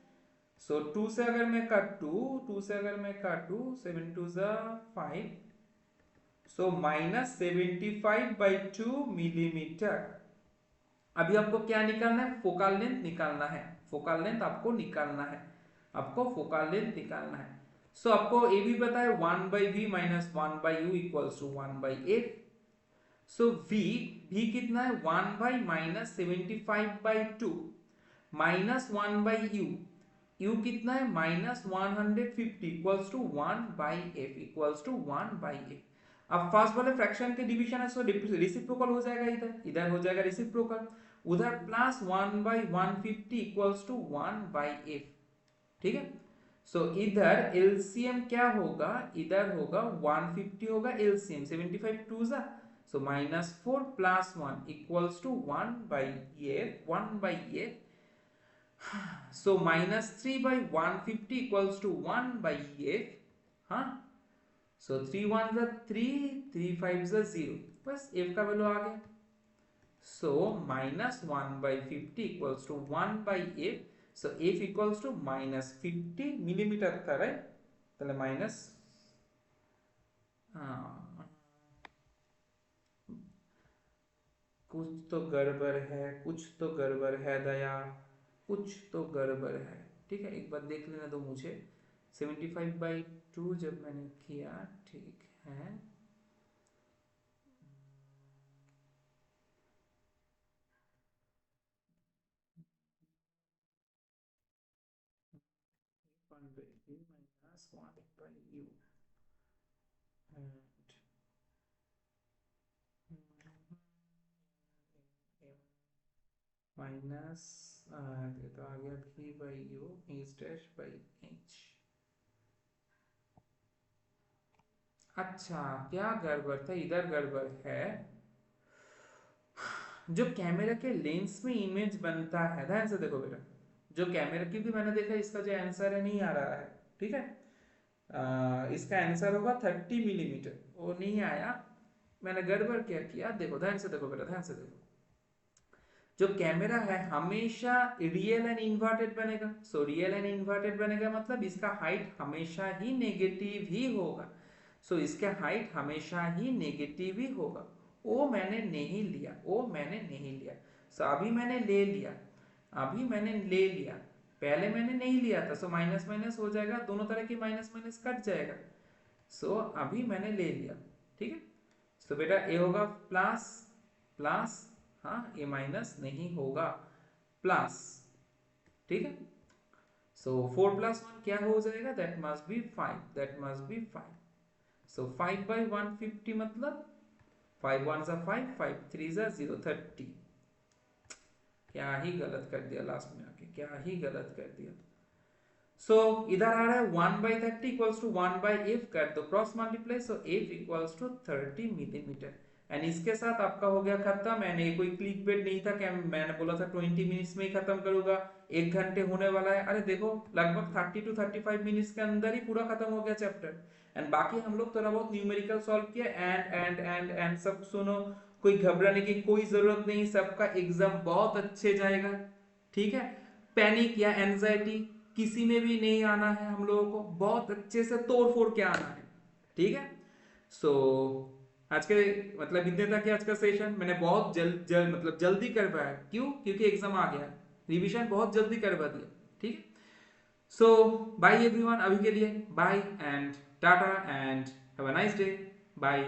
सो 2 से अगर मैं काटू, 2 से अगर मैं काटू, 7 2 5, सो माइनस 75/2 मिलीमीटर। अभी आपको क्या निकालना है, फोकल लेंथ निकालना है, फोकल लेंथ आपको निकालना है, आपको फोकल लेंथ निकालना है। सो आपको ये भी पता है 1/v minus 1/u equals to 1/f। So v कितना है, 1 by minus 75/2 minus 1/u, u कितना है minus 150 equals to 1/f, equals to 1/f। अब फर्स्ट वाले फ्रैक्शन के डिवीजन है, सो रेसिप्रोकल हो जाएगा, इधर इधर हो जाएगा रेसिप्रोकल, उधर प्लस 1/150 इक्वल्स टू 1/f, ठीक है। सो इधर एलसीएम क्या होगा, इधर होगा 150 होगा एलसीएम, 75 टू जा, so -4 + 1 equals to 1 by F, 1 by F. So -3/150 equals to 1 by f. हाँ, so 3 1s are 3, 3 5s are 0. बस f का वैल्यू आ गया. So -1/50 equals to 1 by f. So f equals to -50 millimetre था, right? पहले minus, कुछ तो गड़बड़ है, कुछ तो गड़बड़ है दया, कुछ तो गड़बड़ है. ठीक है, एक बार देख लेना दो मुझे. 75/2 जब मैंने किया, ठीक है. माइनस तो आ गया v/u h dash by h. अच्छा, क्या गड़बड़ था, इधर गड़बड़ है. जो कैमरा के लेंस में इमेज बनता है, ध्यान से देखो बेटा, जो कैमरा, क्योंकि मैंने देखा इसका जो आंसर है नहीं आ रहा है. ठीक है, इसका आंसर होगा 30 मिलीमीटर, वो नहीं आया. मैंने गड़बड़ क्या किया, देखो ध्यान से देखो बेटा, ध्यान से देखो. जो कैमरा है हमेशा रियल एंड इन्वर्टेड बनेगा. सो रियल एंड इन्वर्टेड बनेगा मतलब इसका हाइट हमेशा ही नेगेटिव ही होगा. सो इसका हाइट हमेशा ही नेगेटिव ही होगा. वो मैंने नहीं लिया, वो मैंने नहीं लिया. सो अभी मैंने ले लिया, अभी मैंने ले लिया, पहले मैंने नहीं लिया था. सो माइनस माइनस हो जाएगा, दोनों तरह की माइनस माइनस कट जाएगा. सो अभी मैंने ले लिया. ठीक है, सो बेटा ए होगा प्लस प्लस, हाँ ए माइनस नहीं होगा, प्लस. ठीक है, सो 4 + 1 क्या हो जाएगा, that must B 5, that must B 5. सो 5/150 मतलब 5 1s are 5, 5 3s are 0, 30. क्या ही गलत कर दिया लास्ट में आके, क्या ही गलत कर दिया. सो इधर आ रहा है 1/30 इक्वल्स टू 1/f, कर दो cross multiply. So f equals to 30 millimetre. And इसके साथ आपका हो गया खत्म. मैंने कोई क्लिक बेट नहीं था कि मैंने बोला था 20 मिनट्स में ही खत्म करूंगा, 1 घंटे होने वाला है. अरे देखो, लगभग 30 to 35 मिनट्स के अंदर ही पूरा खत्म हो गया चैप्टर. एंड बाकी हम लोग थोड़ा बहुत न्यूमेरिकल सॉल्व किया. एंड सब सुनो, कोई घबराने की कोई जरूरत नहीं, सबका एग्जाम बहुत अच्छे जाएगा. ठीक है, पैनिक या एंजाइटी किसी में भी नहीं आना है. हम लोगों को बहुत अच्छे से तोड़ फोड़ के आना है. ठीक है, सो आज के मतलब इतने तक है आज का सेशन. मैंने बहुत मतलब जल्दी कर पाया. क्यों? क्योंकि एग्जाम आ गया, रिवीजन बहुत जल्दी करवा दिया. ठीक है, सो बाय एवरीवन, अभी के लिए bye and tata and have a nice day. Bye.